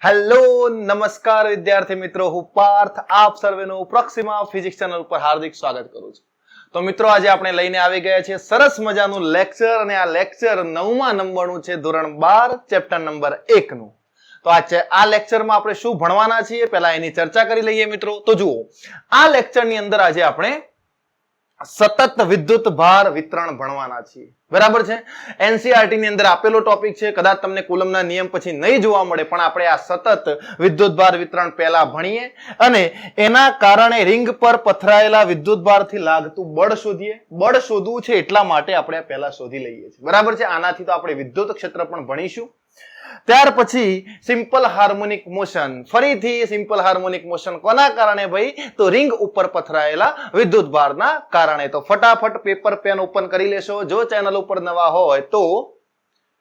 Hello નમસ્કાર વિદ્યાર્થી મિત્રો, હું પાર્થ આપ સર્વેનું પ્રોક્સિમા ફિઝિક્સ ચેનલ ઉપર હાર્દિક સ્વાગત કરું છું. તો મિત્રો આજે આપણે લઈને આવી ગયા છીએ સરસ મજાનું લેક્ચર, અને આ લેક્ચર 9મા નંબરનું છે, ધોરણ 12 ચેપ્ટર નંબર 1 નું. તો આ લેક્ચરમાં આપણે શું ભણવાના છીએ પહેલા એની ચર્ચા કરી લઈએ મિત્રો. તો જુઓ, આ લેક્ચરની અંદર આજે આપણે સતત વિદ્યુત ભાર વિતરણ ભણવાના છીએ. બરાબર છે. એનસીઈઆરટી ની અંદર આપેલો ટોપિક છે, કદાચ તમને કુલમના નિયમ પછી નહીં જોવા મળે, પણ આપણે આ સતત વિદ્યુત ભાર વિતરણ પહેલા ભણીએ અને એના કારણે રિંગ પર પથરાયેલા વિદ્યુત ભારથી લાગતું બળ શોધીએ. બળ શોધવું છે એટલા માટે આપણે પહેલા શોધી લઈએ છીએ. બરાબર છે. આનાથી તો આપણે વિદ્યુત ક્ષેત્ર પણ ભણીશું. ત્યાર પછી સિમ્પલ હાર્મોનિક મોશન. ફરીથી સિમ્પલ હાર્મોનિક મોશન કોના કારણે ભાઈ? તો રિંગ ઉપર પથરાયેલા વિદ્યુત ભારના કારણે. તો ફટાફટ પેપર પેન ઓપન કરી લેશો. જો ચેનલ ઉપર નવા હોય તો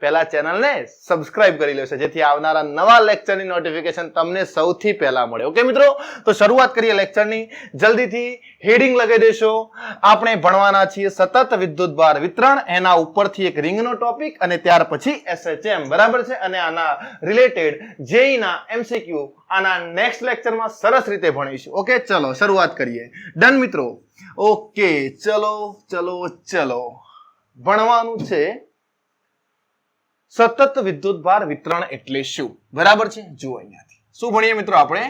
પહેલા ચેનલને સબસ્ક્રાઇબ કરી લેશો, જેથી આવનારા નવા લેક્ચરની નોટિફિકેશન તમને સૌથી પહેલા મળે. ઓકે મિત્રો, તો શરૂઆત કરીએ લેક્ચરની. જલ્દીથી હેડિંગ લગાવી દેશો. આપણે ભણવાના છીએ સતત વિદ્યુત ભાર વિતરણ, એના ઉપરથી એક રિંગનો ટોપિક, અને ત્યાર પછી એસએચએમ. બરાબર છે. અને આના રિલેટેડ જેઈ ના એમસીક્યુ આના નેક્સ્ટ લેક્ચરમાં સરસ રીતે ભણીશું. ઓકે, ચલો શરૂઆત કરીએ. ડન મિત્રો? ઓકે, ચલો ભણવાનું છે સતત વિદ્યુત ભાર વિતરણ એટલે શું. બરાબર છે. જુઓ અહીંયાથી શું ભણીએ મિત્રો આપણે?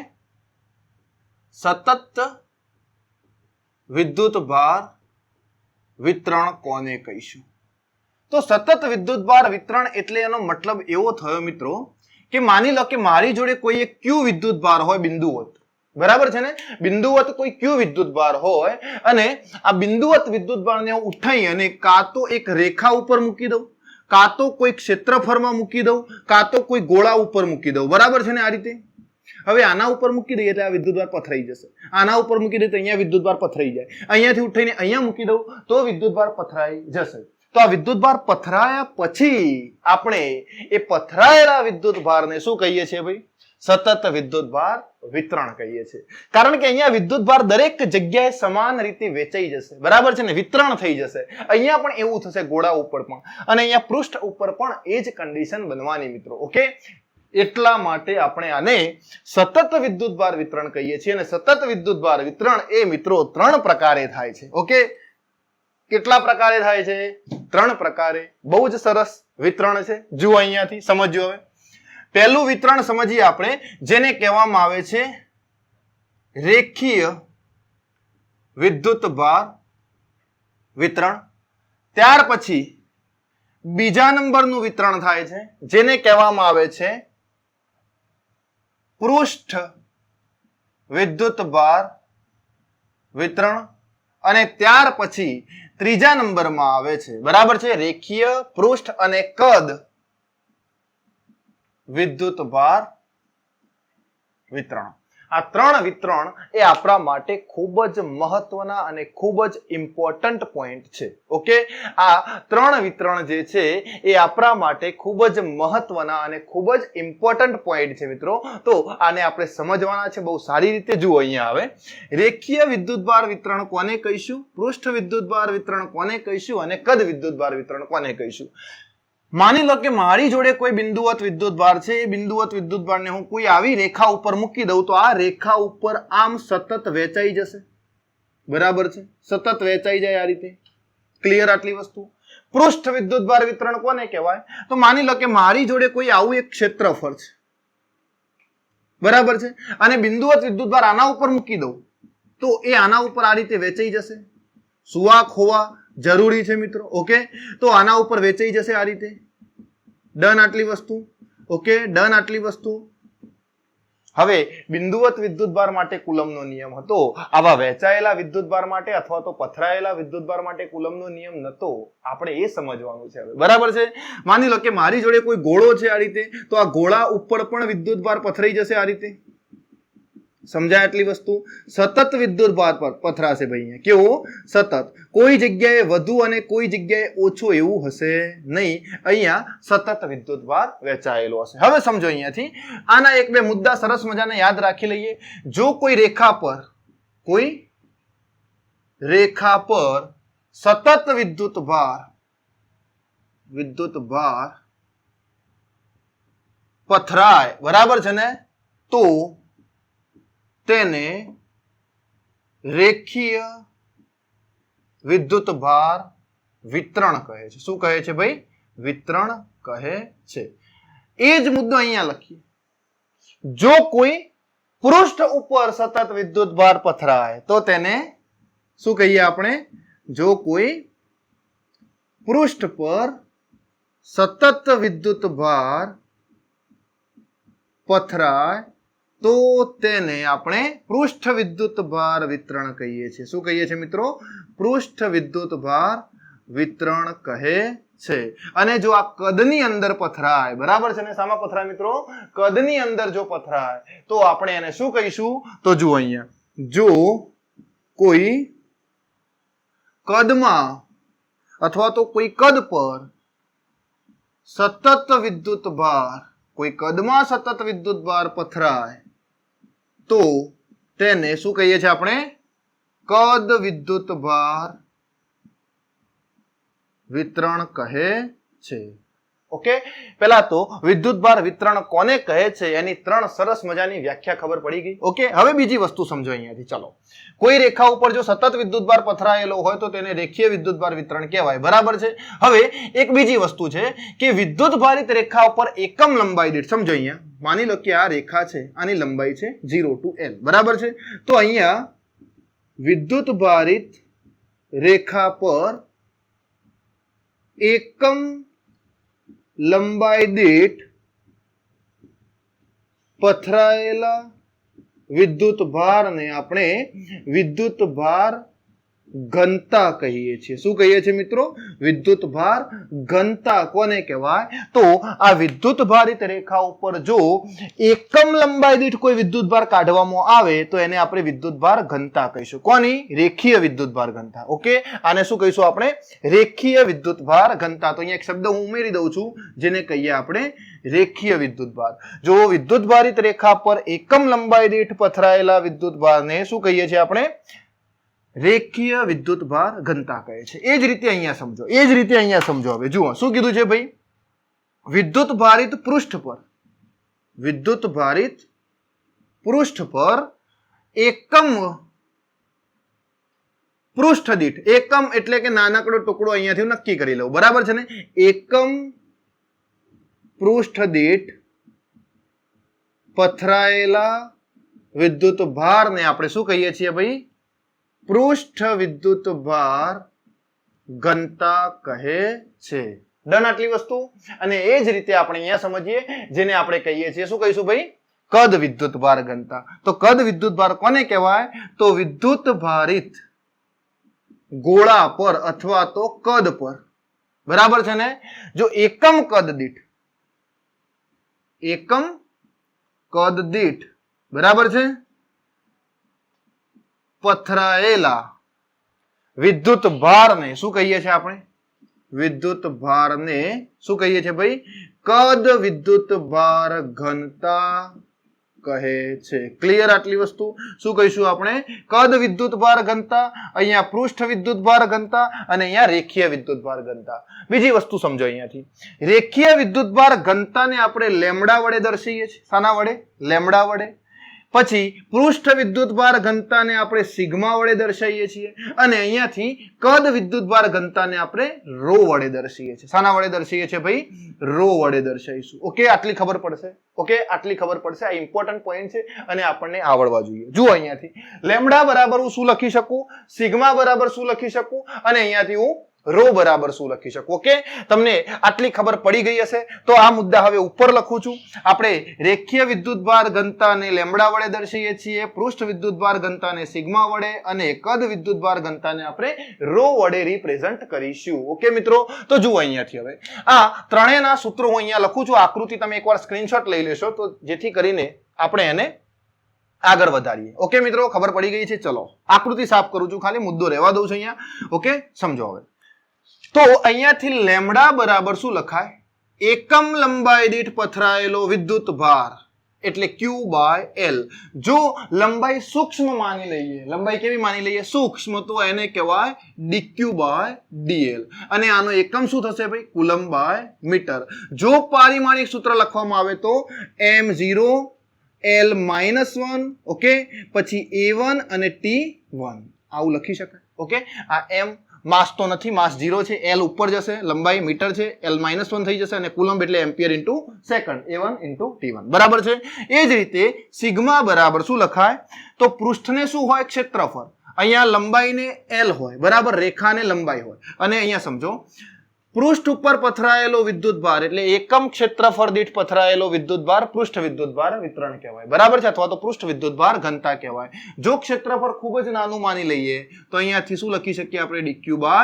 સતત વિદ્યુત ભાર વિતરણ કોને કહીશું? તો સતત વિદ્યુત ભાર વિતરણ એટલે એનો મતલબ એવો થયો મિત્રો કે માની લો કે મારી જોડે કોઈ એક ક્યુ વિદ્યુત ભાર હોય, બિંદુવત. બરાબર છે ને? બિંદુવત કોઈ ક્યુ વિદ્યુત ભાર હોય, અને આ બિંદુવત વિદ્યુત ભારને હું ઉઠાઈ અને કાં તો એક રેખા ઉપર મૂકી દઉં, કાં તો કોઈ ક્ષેત્રફળમાં મૂકી દઉં, કાં તો કોઈ ગોળા ઉપર મૂકી દઉં. બરાબર છે ને? આ રીતે હવે આના ઉપર મૂકી દઈએ એટલે આ વિદ્યુતભાર પથરાઈ જશે. આના ઉપર મૂકી દઈએ તો અહીંયા વિદ્યુતભાર પથરાઈ જાય. અહીંયાથી ઉઠાઈને અહીંયા મૂકી દઉં તો વિદ્યુતભાર પથરાઈ જશે. તો આ વિદ્યુતભાર પથરાયા પછી આપણે એ પથરાયેલા વિદ્યુતભારને શું કહીએ છીએ ભાઈ? સતત વિદ્યુત ભાર વિતરણ કહીએ છીએ. કારણ કે અહીંયા વિદ્યુત ભાર દરેક જગ્યાએ સમાન રીતે વેચાઈ જશે. બરાબર છે ને? વિતરણ થઈ જશે. અહીંયા પણ એવું થશે, ગોળા ઉપર પણ, અને અહીંયા પૃષ્ઠ ઉપર પણ એ જ કન્ડિશન બનવાની મિત્રો. ઓકે, એટલા માટે આપણે આને સતત વિદ્યુત ભાર વિતરણ કહીએ છીએ. અને સતત વિદ્યુત ભાર વિતરણ એ મિત્રો 3 પ્રકારે થાય છે. ઓકે, કેટલા પ્રકારે થાય છે? 3 પ્રકારે. બહુ જ સરસ વિતરણ છે. જુઓ અહીંયાથી સમજો. હવે પહેલું વિતરણ સમજીએ આપણે, જેને કહેવામાં આવે છે રેખીય વિદ્યુત ભાર વિતરણ. ત્યાર પછી બીજા નંબરનું વિતરણ થાય છે, જેને કહેવામાં આવે છે પૃષ્ઠ વિદ્યુત ભાર વિતરણ. અને ત્યાર પછી ત્રીજા નંબરમાં આવે છે, બરાબર છે, રેખીય પૃષ્ઠ અને કદ વિદ્યુત ભાર વિતરણ. આ 3 વિતરણ એ આપણા માટે ખૂબ જ મહત્વના અને ખૂબ જ ઇમ્પોર્ટન્ટ પોઈન્ટ છે. ઓકે, આ 3 વિતરણ જે છે એ આપણા માટે ખૂબ જ મહત્વના અને ખૂબ જ ઇમ્પોર્ટન્ટ પોઈન્ટ છે મિત્રો. તો આને આપણે સમજવાના છે બહુ સારી રીતે. જુઓ અહીંયા આવે, રેખીય વિદ્યુત ભાર વિતરણ કોને કહીશું, પૃષ્ઠ વિદ્યુત ભાર વિતરણ કોને કહીશું, અને કદ વિદ્યુત ભાર વિતરણ કોને કહીશું. માની લો કે મારી જોડે કોઈ બિંદુવત વિદ્યુત ભાર છે. એ બિંદુવત વિદ્યુત ભારને હું કોઈ આવી રેખા ઉપર મૂકી દઉં તો આ રેખા ઉપર આમ સતત વેચાઈ જશે. બરાબર છે? સતત વેચાઈ જાય આ રીતે. ક્લિયર આટલી વસ્તુ? પૃષ્ઠ વિદ્યુત ભાર વિતરણ કોને કહેવાય? તો માની લો કે મારી જોડે કોઈ આવું એક ક્ષેત્રફળ છે. બરાબર છે? અને બિંદુવત વિદ્યુત ભાર આના ઉપર મૂકી દઉં તો એ આના ઉપર આ રીતે વેચાઈ જશે. સુવાક હોવા જરૂરી છે મિત્રો. ઓકે, તો આના ઉપર વેચાઈ જશે આ રીતે. ડન આટલી વસ્તુ. ઓકે, ડન આટલી વસ્તુ. હવે બિંદુવત વિદ્યુત ભાર માટે કુલમનો નિયમ હતો. આવા વહેંચાયેલા વિદ્યુત ભાર માટે અથવા તો પથરાયેલા વિદ્યુત ભાર માટે કુલમનો નિયમ નતો. આપણે એ સમજવાનું છે હવે. બરાબર છે? માની લો કે મારી જોડે કોઈ ગોળો છે આ રીતે, તો આ ગોળા ઉપર પણ વિદ્યુત ભાર પથરાઈ જશે આ રીતે. સમજાય આટલી વસ્તુ? સતત વિદ્યુત ભાર પર પથરાશે ભાઈ. કેવો? સતત. કોઈ જગ્યાએ વધુ અને કોઈ જગ્યાએ ઓછો એવું હશે નહીં. અહીંયા સતત વિદ્યુત ભાર વહેંચાયેલો હશે. હવે સમજો અહીંયાથી આના 1-2 મુદ્દા સરસ મજાને યાદ રાખી લઈએ. જો કોઈ રેખા પર સતત વિદ્યુત ભાર પથરાય. બરાબર છે ને? તો તેને રેખીય વિદ્યુત ભાર વિતરણ કહે છે. શું કહે છે ભાઈ? વિતરણ કહે છે. એ જ મુદ્દો અહીંયા લખીએ. જો કોઈ પૃષ્ઠ ઉપર સતત વિદ્યુત ભાર પથરાય તો તેને શું કહીએ આપણે? જો કોઈ પૃષ્ઠ પર સતત વિદ્યુત ભાર પથરાય તો તેને આપણે પૃષ્ઠ વિદ્યુત ભાર વિતરણ કહીએ છીએ. શું કહીએ છીએ મિત્રો? પૃષ્ઠ વિદ્યુત ભાર વિતરણ કહે છે. અને જો આ કદની અંદર પથરાય, બરાબર છે ને? શામાં પથરાય મિત્રો? કદની અંદર જો પથરાય તો આપણે એને શું કહીશું? તો જુઓ અહીંયા, જો કોઈ કદમાં અથવા તો કોઈ કદ પર સતત વિદ્યુત ભાર, કોઈ કદમાં સતત વિદ્યુત ભાર પથરાય તો તેને શું કહીએ છીએ આપણે? કદ વિદ્યુત ભાર વિતરણ કહે છે. ઓકે, પહેલા તો વિદ્યુત ભાર વિતરણ કોને કહે છે એની 3 સરસ મજાની વ્યાખ્યા ખબર પડી ગઈ. ઓકે, હવે બીજી વસ્તુ સમજો અહીંયાથી. ચલો, કોઈ રેખા ઉપર જો સતત વિદ્યુત ભાર પથરાયેલો હોય તો તેને રેખીય વિદ્યુત ભાર વિતરણ કહેવાય. બરાબર છે? હવે એક બીજી વસ્તુ છે કે વિદ્યુત ભારિત રેખા ઉપર એકમ લંબાઈ દીઠ, સમજો અહીંયા માની લો કે આ રેખા છે, આની લંબાઈ છે 0 to L. બરાબર છે? તો અહીંયા વિદ્યુત ભારિત રેખા પર એકમ લંબાઈ દીઠ પથરાયેલા વિદ્યુત ભારને આપણે વિદ્યુત ભાર ઘનતા કહીએ છીએ. શું કહીએ છીએ મિત્રો? વિદ્યુત ભાર ઘનતા કોને કહેવાય? તો આ વિદ્યુત ભારિત રેખા ઉપર જો એકમ લંબાઈ દીઠ કોઈ વિદ્યુત ભાર કાઢવામાં આવે તો એને આપણે વિદ્યુત ભાર ઘનતા કહીશું. કોની? રેખીય વિદ્યુત ભાર ઘનતા. ઓકે, આને શું કહીશું આપણે? રેખીય વિદ્યુત ભાર ઘનતા. તો અહીંયા એક શબ્દ હું ઉમેરી દઉં છું જેને કહીએ આપણે રેખીય વિદ્યુત ભાર. જો વિદ્યુત ભારિત રેખા પર એકમ લંબાઈ દીઠ પથરાયેલા વિદ્યુત ભારને શું કહીએ છીએ આપણે? રેખીય વિદ્યુત ભાર ઘનતા કહે છે. એ જ રીતે અહીંયા સમજો, એ જ રીતે અહીંયા સમજો. હવે જુઓ શું કીધું છે ભાઈ? વિદ્યુત ભારિત પૃષ્ઠ પર, વિદ્યુત ભારિત પૃષ્ઠ પર એકમ પૃષ્ઠ દીઠ, એકમ એટલે કે નાનકડો ટુકડો અહીંયાથી નક્કી કરી લઉં. બરાબર છે ને? એકમ પૃષ્ઠ દીઠ પથરાયેલા વિદ્યુત ભારને આપણે શું કહીએ છીએ ભાઈ? પૃષ્ઠ વિદ્યુત ભાર ઘનતા કહે છે. ડન આટલી વસ્તુ. અને એ જ રીતે આપણે અહીંયા સમજીએ જેને આપણે કહીએ છીએ, શું કહીશું ભાઈ? કદ વિદ્યુત ભાર ઘનતા. તો કદ વિદ્યુત ભાર કોને કહેવાય? તો વિદ્યુત ભારિત ગોળા પર અથવા તો કદ પર, બરાબર છે ને? જો એકમ કદ દીઠ, એકમ કદ દીઠ, બરાબર છે, પથરાયેલા વિદ્યુત ભારને શું કહીએ છીએ આપણે? વિદ્યુત ભારને શું કહીએ છીએ ભાઈ? કદ વિદ્યુત ભાર ઘનતા કહે છે. ક્લિયર આટલી વસ્તુ? શું કહીશું આપણે? કદ વિદ્યુત ભાર ઘનતા, અહીંયા પૃષ્ઠ વિદ્યુત ભાર ઘનતા અને અહીંયા રેખીય વિદ્યુત ભાર ઘનતા. બીજી વસ્તુ સમજો અહીંયાથી. રેખીય વિદ્યુત ભાર ઘનતાને આપણે લેમ્ડા વડે દર્શાવીએ છીએ. શાના વડે? લેમ્ડા વડે. પછી પૃષ્ઠ વિદ્યુત ભાર ઘનતાને આપણે સિગ્મા વડે દર્શાવીએ છીએ અને અહીંયાથી કદ વિદ્યુત ભાર ઘનતાને આપણે રો વડે દર્શાવીએ છીએ. શાના વડે દર્શાવીએ છીએ ભાઈ? રો વડે દર્શાવીશું. ઓકે, આટલી ખબર પડશે. ઓકે, આટલી ખબર પડશે. આ ઇમ્પોર્ટન્ટ પોઈન્ટ છે અને આપણને આવડવા જોઈએ. જુઓ અહીંયાથી લેમ્ડા બરાબર હું શું લખી શકું? સિગ્મા બરાબર શું લખી શકું? અને અહીંયાથી હું રો બરાબર શું લખી શકું? ઓકે, તમને આટલી ખબર પડી ગઈ હશે. તો આ મુદ્દા હવે ઉપર લખું છું. આપણે રેખીય વિદ્યુત ભાર ઘનતાને લેમ્ડા વડે દર્શાવીએ છીએ, પૃષ્ઠ વિદ્યુત ભાર ઘનતાને સિગ્મા વડે અને કદ વિદ્યુત ભાર ઘનતાને આપણે રો વડે રિપ્રેઝન્ટ કરીશું. ઓકે મિત્રો, તો જુઓ અહીંયાથી હવે આ ત્રણેયના સૂત્રો હું અહીંયા લખું છું. આકૃતિ તમે એકવાર સ્ક્રીનશોટ લઈ લેશો તો જેથી કરીને આપણે એને આગળ વધારીએ. ઓકે મિત્રો, ખબર પડી ગઈ છે? ચલો આકૃતિ સાફ કરું છું, ખાલી મુદ્દો રહેવા દઉં છું અહીંયા. ઓકે, સમજો હવે. તો અહીંયાથી લેમ્ડા બરાબર શું લખાય? એકમ લંબાઈ દીઠ પથરાયેલો વિદ્યુત ભાર એટલે Q બાય L. જો લંબાઈ સૂક્ષ્મ માની લઈએ, લંબાઈ કેવી માની લઈએ? સૂક્ષ્મ, તો એને કહેવાય dq બાય dl. અને આનો એકમ શું થશે ભાઈ? Coulomb by metre. જો પારિમાણિક સૂત્ર લખવામાં આવે તો m0 L -1 ઓકે, પછી A1 અને T1 આવું લખી શકાય. ઓકે, આ m માસ તો નથી, માસ 0 છે, L ઉપર જશે, લંબાઈ મીટર છે, L -1 થઈ જશે અને કુલમ્બ એટલે ampere into second, A1 into T1 બરાબર છે. એ જ રીતે સિગ્મા બરાબર શું લખાય? તો પૃષ્ઠને શું હોય? ક્ષેત્રફળ. અહીંયા લંબાઈને L હોય બરાબર, રેખાને લંબાઈ હોય, અને અહીંયા સમજો પૃષ્ઠ ઉપર પથરાયેલો વિદ્યુતભાર એટલે એકમ ક્ષેત્રફળ દીઠ પથરાયેલો વિદ્યુતભાર પૃષ્ઠ વિદ્યુતભાર વિતરણ કહેવાય બરાબર છે, અથવા તો પૃષ્ઠ વિદ્યુતભાર ઘનતા કહેવાય. જો ક્ષેત્રફળ ખૂબ જ નાનું માની લઈએ તો અહીંયાથી શું લખી શકીએ આપણે? dq/da,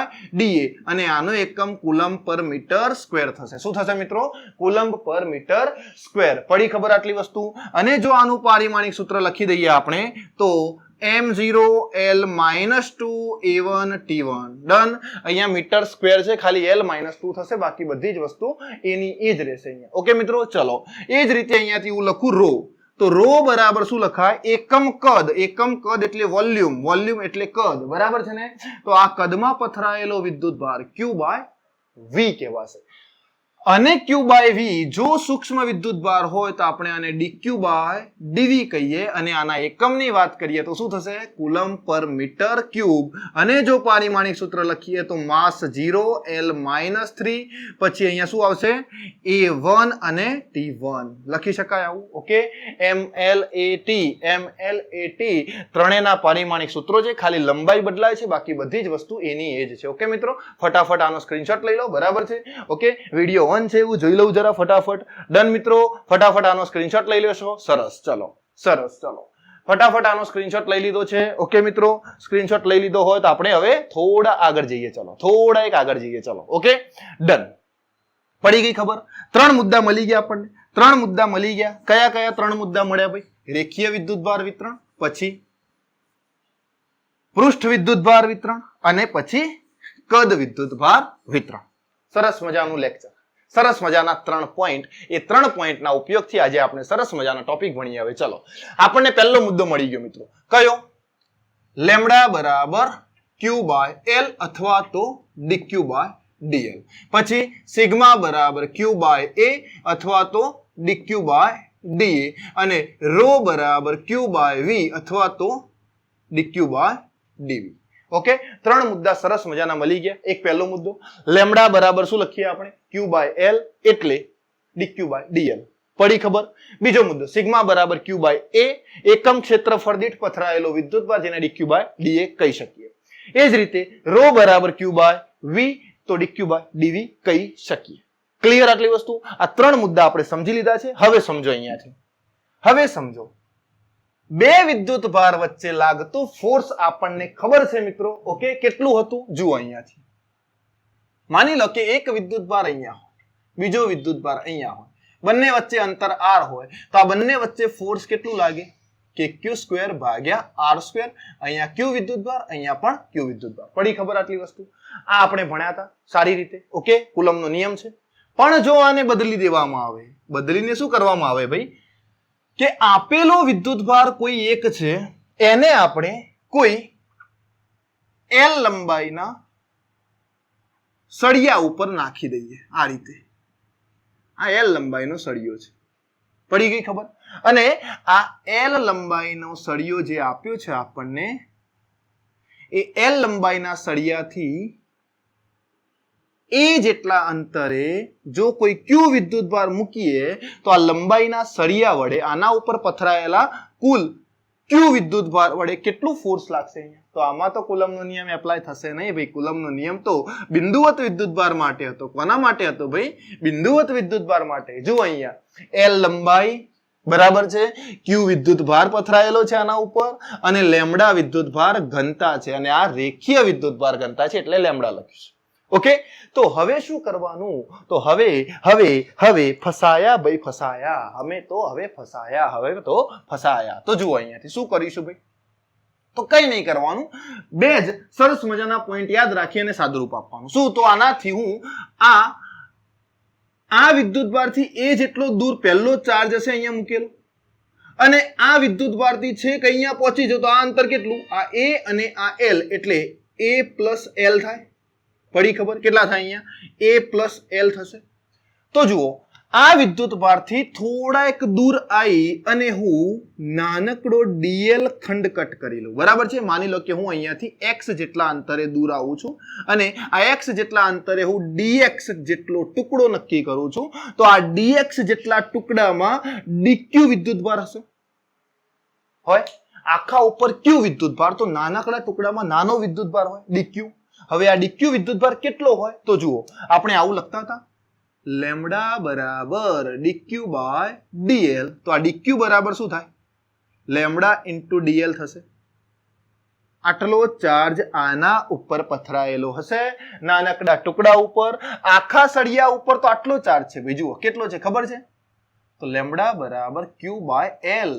અને આનો એકમ કુલમ્બ પર મીટર સ્ક્વેર થશે. શું થશે મિત્રો? કુલમ્બ પર મીટર સ્ક્વેર. પડી ખબર આટલી વસ્તુ? અને જો આનું પારિમાણિક સૂત્ર લખી દઈએ આપણે તો m0 L -2 A1 T1 done. અહીંયા મીટર સ્ક્વેર છે, ખાલી L -2 થશે, બાકી બધી જ વસ્તુ એની એ જ રહેશે અહીંયા. ઓકે મિત્રો, ચલો એ જ રીતે અહીંયાથી હું લખું રો, તો રો બરાબર શું લખાય? એકમ કદ. એકમ કદ એટલે વોલ્યુમ, વોલ્યુમ એટલે કદ બરાબર છે ને. તો આ કદમાં પથરાયેલો વિદ્યુતભાર Q/V કહેવાશે. અને Q/V જો સૂક્ષ્મ વિદ્યુતભાર હોય તો આપણે આને dq/dv કહીએ, અને આના એકમની વાત કરીએ તો શું થશે? કુલમ્બ પર મીટર ક્યુબ. અને જો પારિમાણિક સૂત્ર લખીએ તો માસ 0 L -3, પછી અહીંયા શું આવશે? A1 અને T1 લખી શકાય આવું. ઓકે, MLAT, MLAT ત્રણેયના પારિમાણિક સૂત્રો છે, ખાલી લંબાઈ બદલાય છે, બાકી બધી જ વસ્તુ એની એ જ છે. ઓકે મિત્રો, ફટાફટ આનો સ્ક્રીનશોટ લઈ લો બરાબર છે. ઓકે, વિડીયો છે એવું જોઈ લઉં જરા ફટાફટ. ડન મિત્રો, ફટાફટ આનો સ્ક્રીનશોટ લઈ લેશો. સરસ, ચલો સરસ, ચલો ફટાફટ આનો સ્ક્રીનશોટ લઈ લીધો છે. ઓકે મિત્રો, સ્ક્રીનશોટ લઈ લીધો હોય તો આપણે હવે થોડા આગળ જઈએ. ચલો થોડા એક આગળ જઈએ. ચલો ઓકે, ડન. પડી ગઈ ખબર? 3 મુદ્દા મળી ગયા આપણને. 3 મુદ્દા મળી ગયા. કયા કયા 3 મુદ્દા મળ્યા ભાઈ? રેખીય વિદ્યુતભાર વિતરણ, પછી પૃષ્ઠ વિદ્યુતભાર વિતરણ, અને પછી કદ વિદ્યુતભાર વિતરણ. સરસ મજાનું લેક્ચર, સરસ મજાના 3 પોઈન્ટ. એ 3 પોઈન્ટના ઉપયોગથી આજે આપણે સરસ મજાનો ટોપિક ભણીએ. હવે ચલો, આપણને પહેલો મુદ્દો મળી ગયો મિત્રો. કયો? લેમ્ડા બરાબર Q/L અથવા તો dq/dl. પછી સિગ્મા બરાબર Q/A અથવા તો dq/da, અને રો બરાબર Q/V અથવા તો dq/dv. ઓકે, 3 મુદ્દા સરસ મજાના મળી ગયા. એક પહેલો મુદ્દો, લેમ્ડા બરાબર શું લખીએ આપણે? Q/L એટલે dq/dl. પડી ખબર? બીજો મુદ્દો, સિગ્મા બરાબર Q/A, એકમ ક્ષેત્રફળ દીઠ પથરાયેલો વિદ્યુતભાર, જેને dq/da કહી શકીએ. એ જ રીતે રો બરાબર Q/V, તો dq/dv કહી શકીએ. ક્લિયર આટલી વસ્તુ? આ 3 મુદ્દા આપણે સમજી લીધા છે. હવે સમજો અહીંયાથી. હવે સમજો, બે વિદ્યુતભાર વચ્ચે લાગતું ફોર્સ આપણને ખબર છે મિત્રો. ઓકે, કેટલું હતું? જુઓ અહીંયાથી. માની લો કે એક વિદ્યુતભાર અહીંયા હોય, બીજો વિદ્યુતભાર અહીંયા હોય, બંને વચ્ચે અંતર r હોય, તો આ બંને વચ્ચે ફોર્સ કેટલું લાગે? કે q² ભાગ્યા r². અહીંયા q વિદ્યુતભાર, અહીંયા પણ q વિદ્યુતભાર. પડી ખબર આટલી વસ્તુ? આ આપણે ભણ્યા હતા સારી રીતે. ઓકે, કુલમ્બનો નિયમ છે. પણ જો આને બદલી દેવામાં આવે, બદલીને શું કરવામાં આવે ભાઈ? કે આપેલો વિદ્યુતભાર કોઈ એક છે, એને આપણે કોઈ L લંબાઈના સળિયા ઉપર નાખી દઈએ. આ રીતે આ L લંબાઈનો સળિયો છે. પડી ગઈ ખબર? અને આ L લંબાઈનો સળિયો જે આપ્યો છે આપણને, એ L લંબાઈના સળિયાથી એ જેટલા અંતરે જો કોઈ Q વિદ્યુતભાર મૂકીએ તો આ લંબાઈના સળિયા વડે આના ઉપર પથરાયેલા કુલ Q વિદ્યુતભાર વડે કેટલું ફોર્સ લાગશે અહીંયા? તો આમાં તો કુલમ્બનો નિયમ એપ્લાય થશે નહીં ભાઈ. કુલમ્બનો નિયમ તો બિંદુવત વિદ્યુતભાર માટે હતો. કોના માટે હતો ભાઈ? બિંદુવત વિદ્યુતભાર માટે. જો અહીંયા L લંબાઈ બરાબર છે, Q વિદ્યુતભાર પથરાયેલો છે આના ઉપર, અને લેમ્ડા વિદ્યુતભાર ઘનતા છે, અને આ રેખીય વિદ્યુતભાર ઘનતા છે એટલે લેમ્ડા લખ્યું છે. ઓકે, તો હવે શું કરવાનું? તો હવે ફસાયા ભાઈ, ફસાયા. અમે તો હવે ફસાયા, હવે તો ફસાયા. તો જુઓ અહીંયાથી શું કરીશું ભાઈ? તો કઈ નહીં કરવાનું, બે જ સરસ મજાના પોઈન્ટ યાદ રાખી અને સાદુરૂપ આપવાનું. શું? તો આનાથી હું આ વિદ્યુતભારથી એ જેટલો દૂર પહેલો ચાર્જ હશે અહીંયા મૂકેલો, અને આ વિદ્યુતભારથી છે કે અહીંયા પહોંચી જતો, આ અંતર કેટલું? આ A અને આ L એટલે A પ્લસ L થાય. પડી ખબર? કેટલા થાય અહીંયા? A પ્લસ L થશે. તો જુઓ, આ વિદ્યુત ભારથી થોડા એક દૂર આવી અને હું નાનકડો ડીએલ ખંડ કટ કરી લઉં. બરાબર છે. માની લો કે હું અહીંયાથી x જેટલા અંતરે દૂર આવું છું અને આ x જેટલા અંતરે હું dx જેટલો ટુકડો નક્કી કરું છું. તો આ dx જેટલા ટુકડામાં dq વિદ્યુત ભાર હશે. હોય આખા ઉપર q વિદ્યુત ભાર, તો નાનકડા ટુકડામાં નાનો વિદ્યુત ભાર હોય dq. હવે આ dq વિદ્યુત ભાર કેટલો હોય તો જુઓ, આપણે આવું લખતા હતા લેમ્ડા બરાબર dq બાય dl. તો આ dq બરાબર શું થાય? લેમ્ડા ઇન્ટુ dl થશે. આટલો ચાર્જ આના ઉપર પથરાયેલો હશે, નાનકડા ટુકડા ઉપર. આખા સળિયા ઉપર તો આટલો ચાર્જ છે. જુઓ કેટલો છે ખબર છે? તો લેમ્ડા બરાબર q બાય l.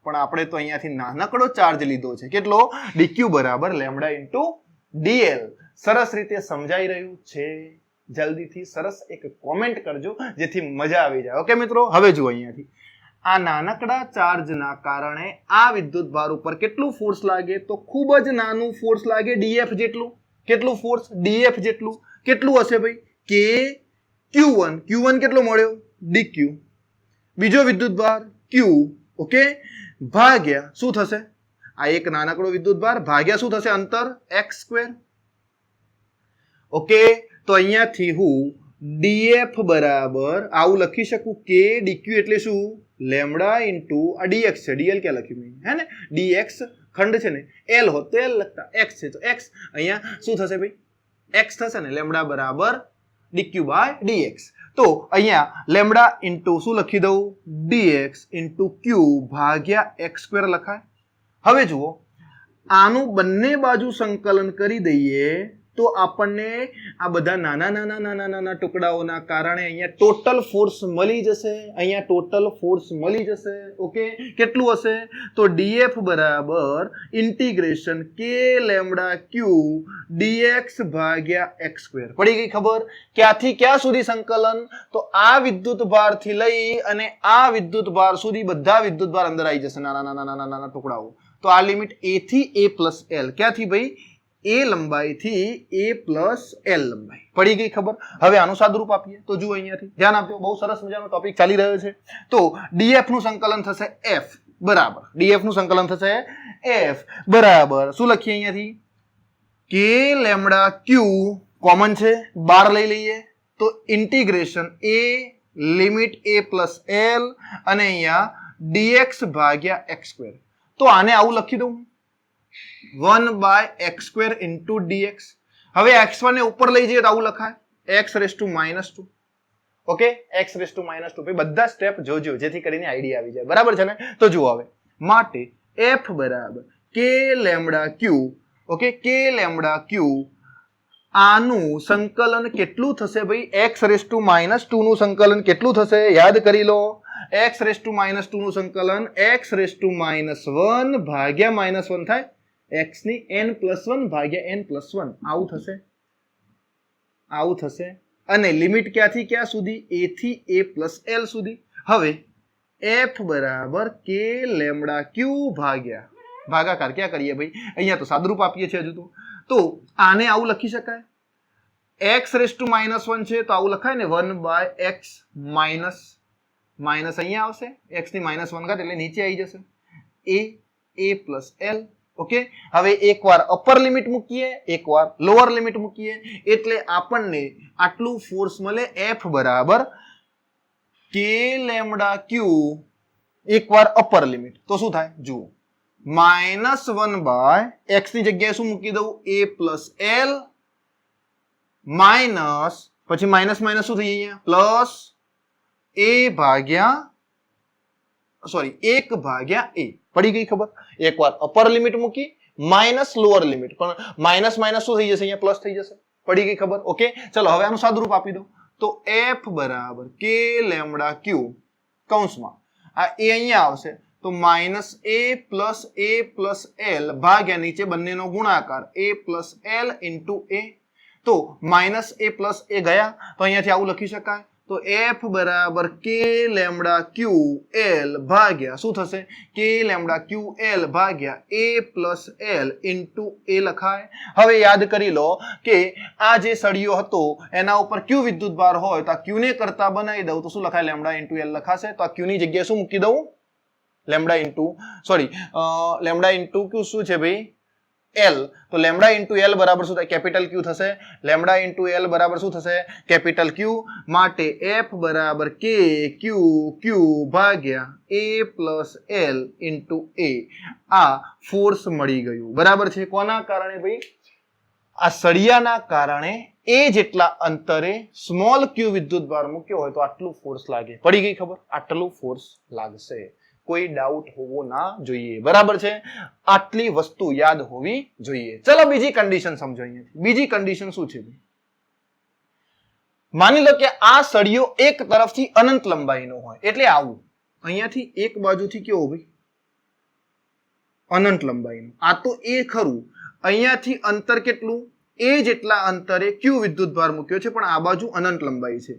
પણ આપણે તો અહીંયાથી નાનકડો ચાર્જ લીધો છે. કેટલો? dq બરાબર લેમ્ડા ઇન્ટુ dl. સરસ રીતે સમજાઈ રહ્યું છે? જલ્દીથી સરસ એક કોમેન્ટ કરજો જેથી મજા આવી જાય. ઓકે મિત્રો, હવે જુઓ અહીંયાથી આ નાનકડા ચાર્જના કારણે આ વિદ્યુત ભાર ઉપર કેટલું ફોર્સ લાગે? તો ખૂબ જ નાનું ફોર્સ લાગે, df જેટલું. કેટલું ફોર્સ? df જેટલું. કેટલું હશે ભાઈ? k q1. q1 કેટલો મળ્યો? dq. બીજો વિદ્યુત ભાર q. ઓકે, ભાગ્યા શું થશે? આ એક નાનકડો વિદ્યુત ભાર ભાગ્યા શું થશે? અંતર x². ઓકે, તો અહીંયાથી હું df બરાબર આવું લખી શકું કે dq એટલે શું? લેમ્ડા ઇન્ટુ આ dx છે. dl ક્યાં લખ્યું મેં? હે ને, dx ખંડ છે ને, l હોત તો l લખતા, x છે તો x. અહીંયા શું થશે ભાઈ? x થશે ને, લેમ્ડા બરાબર dq બાય dx. તો અહીંયા લેમ્ડા ઇન્ટુ શું લખી દઉં? dx ઇન્ટુ q ભાગ્યા x² લખાય. હવે જુઓ, આનું બંને બાજુ સંકલન કરી દઈએ તો આપણને આ બધા નાના ટુકડાઓના કારણે અહીંયા ટોટલ ફોર્સ મળી જશે. અહીંયા ટોટલ ફોર્સ મળી જશે. ઓકે, કેટલું હશે? તો df બરાબર integration k lambda q dx ભાગ્યા x². પડી ગઈ ખબર? ક્યાંથી ક્યાં સુધી સંકલન? તો આ વિદ્યુત ભારથી લઈ અને આ વિદ્યુત ભાર સુધી બધા વિદ્યુત ભાર અંદર આવી જશે, નાના ટુકડાઓ. તો આ લિમિટ a થી a પ્લસ l. ક્યાંથી ભાઈ? a લંબાઈથી a પ્લસ l લંબાઈ. પડી ગઈ ખબર? હવે આનું સાદુરૂપ આપીએ તો જુઓ અહીંયાથી ધ્યાન આપજો, બહુ સરસ મજાનો ટોપિક ચાલી રહ્યો છે. તો df નું સંકલન થશે f બરાબર, df નું સંકલન થશે f બરાબર શું લખીએ અહીંયાથી? k લેમ્ડા q કોમન છે, 12 લઈ લઈએ તો integration a limit a plus l અને અહીંયા dx ભાગ્યા x². તો આને આવું લખી દઉં 1 બાય x² ઇન્ટુ dx. હવે x1 ને ઉપર લઈ જઈએ તો આવું લખાય x⁻². Okay, x⁻². ભાઈ બધા સ્ટેપ જોજો જેથી કરીને આઈડિયા આવી જાય. બરાબર છે ને? તો જુઓ હવે માટે f બરાબર k lambda q. Okay, k lambda q આનું સંકલન કેટલું થશે ભાઈ? x⁻² નું સંકલન કેટલું થશે? યાદ કરી લો. x⁻² નું સંકલન x⁻1 ભાગ્યા -1 થાય. x ની n+1 ભાગ્યા n+1 આવું થશે, આવું થશે. અને લિમિટ ક્યાંથી ક્યાં સુધી? a થી a પ્લસ l સુધી. હવે f બરાબર k લેમ્ડા q ભાગ્યા ભાગાકાર ક્યાં કરીએ ભાઈ? અહીંયા તો સાદુરૂપ આપીએ છીએ હજુ તો આને આવું લખી શકાય. x⁻1 છે તો આવું લખાય ને 1 બાય x માઇનસ અહીંયા આવશે, x ની -1 ઘાત એટલે નીચે આવી જશે a પ્લસ l. ઓકે, હવે એકવાર અપર લિમિટ મૂકીએ, એકવાર લોઅર લિમિટ મૂકીએ એટલે આપણને આટલું ફોર્સ મળે f બરાબર k લેમ્ડા q. એકવાર અપર લિમિટ તો શું થાય? જુઓ, -1 બાય x ની જગ્યાએ શું મૂકી દઉં? a પ્લસ l માઇનસ પછી માઇનસ શું થઈ અહીંયા? પ્લસ a ભાગ્યા 1 ભાગ્યા a. પડી ગઈ ખબર? એકવાર અપર લિમિટ મૂકી માઇનસ લોઅર લિમિટ, પણ માઇનસ શું થઈ જશે? અહીંયા પ્લસ થઈ જશે. પડી ગઈ ખબર? ઓકે, ચલો હવે આનું સાદુરૂપ આપી દો તો f બરાબર k લેમ્ડા q કૌંસમાં આ a અહીંયા આવશે તો -a પ્લસ l ભાગ્યા નીચે બંનેનો ગુણાકાર a plus l into a. તો -a પ્લસ a ગયા તો અહીંયાથી આવું લખી શકાય તો f બરાબર k લેમ્ડા q l ભાગ્યા શું થશે k લેમ્ડા q l ભાગ્યા a plus l into a લખાય. હવે યાદ કરી લો કે આ જે સળિયો હતો એના ઉપર q વિદ્યુત ભાર હોય તો આ q ને કરતા બનાવી દઉં તો શું લખાય લેમ્ડા ઇન્ટુ l લખાશે. તો આ q ની જગ્યાએ શું મૂકી દઉં લેમ્ડા ઇન્ટુ q શું છે ભાઈ L. તો લેમ્ડા ઇન્ટુ L બરાબર શું થાય કેપિટલ Q થશે. લેમ્ડા ઇન્ટુ L બરાબર શું થશે કેપિટલ Q. માટે F બરાબર K Q ભાગ્યા A plus L into A. આ ફોર્સ મળી ગયું બરાબર છે. કોના કારણે ભાઈ આ સળિયાના કારણે A જેટલા અંતરે સ્મોલ q વિદ્યુત ભાર મૂક્યો હોય તો આટલું ફોર્સ લાગે. પડી ગઈ ખબર આટલું ફોર્સ લાગશે. કોઈ ડાઉટ હોવો ના જોઈએ બરાબર છે. આટલી વસ્તુ યાદ હોવી જોઈએ. ચલો બીજી કન્ડિશન સમજો. અહીંયાથી બીજી કન્ડિશન શું છે માની લો કે આ સળિયો એક તરફથી અનંત લંબાઈનો હોય એટલે આવું અહીંયાથી એક બાજુથી કેવો ભાઈ અનંત લંબાઈનો. આ તો એ ખરું અહીંયાથી અંતર કેટલું એ જેટલા અંતરે q વિદ્યુત ભાર મૂક્યો છે પણ આ બાજુ અનંત લંબાઈ છે.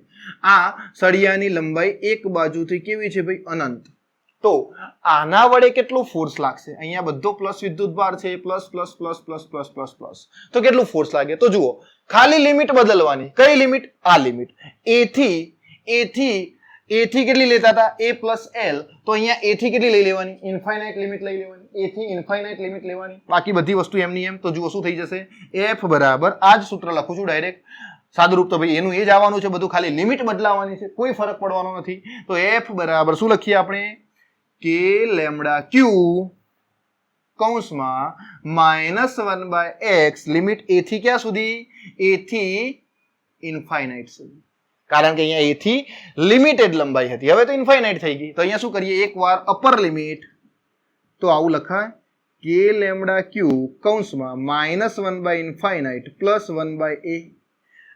આ સળિયાની લંબાઈ એક બાજુથી કેવી છે ભાઈ અનંત. તો આના વડે કેટલું ફોર્સ લાગશે અહીંયા બધો પ્લસ વિદ્યુત ભાર છે plus plus plus plus plus plus plus તો કેટલું ફોર્સ લાગે તો જુઓ ખાલી લિમિટ બદલવાની. કઈ લિમિટ આ લિમિટ a થી કેટલી લેતા હતા a પ્લસ l તો અહીંયા a થી કેટલી લઈ લેવાની ઇન્ફાઇનાઇટ લિમિટ લઈ લેવાની. a થી ઇન્ફાઇનાઇટ લિમિટ લેવાની બાકી બધી વસ્તુ એમની એમ. તો જુઓ શું થઈ જશે f બરાબર આ જ સૂત્ર લખું છું ડાયરેક્ટ સાદુરૂપ તો ભાઈ એનું એ જ આવવાનું છે બધું ખાલી લિમિટ બદલાવાની છે કોઈ ફરક પડવાનો નથી. તો f બરાબર શું લખીએ આપણે k લેમ્ડા q કૌંસમાં -1/x લિમિટ a થી ક્યાં સુધી a થી ઇન્ફાઇનાઇટ સુધી. કારણ કે અહીંયા a થી લિમિટેડ લંબાઈ હતી હવે તો ઇન્ફાઇનાઇટ થઈ ગઈ. તો અહીંયા શું કરીએ એકવાર અપર લિમિટ તો આવું લખાય k લેમ્ડા q કૌંસમાં -1/ઇન્ફાઇનાઇટ પ્લસ 1/a.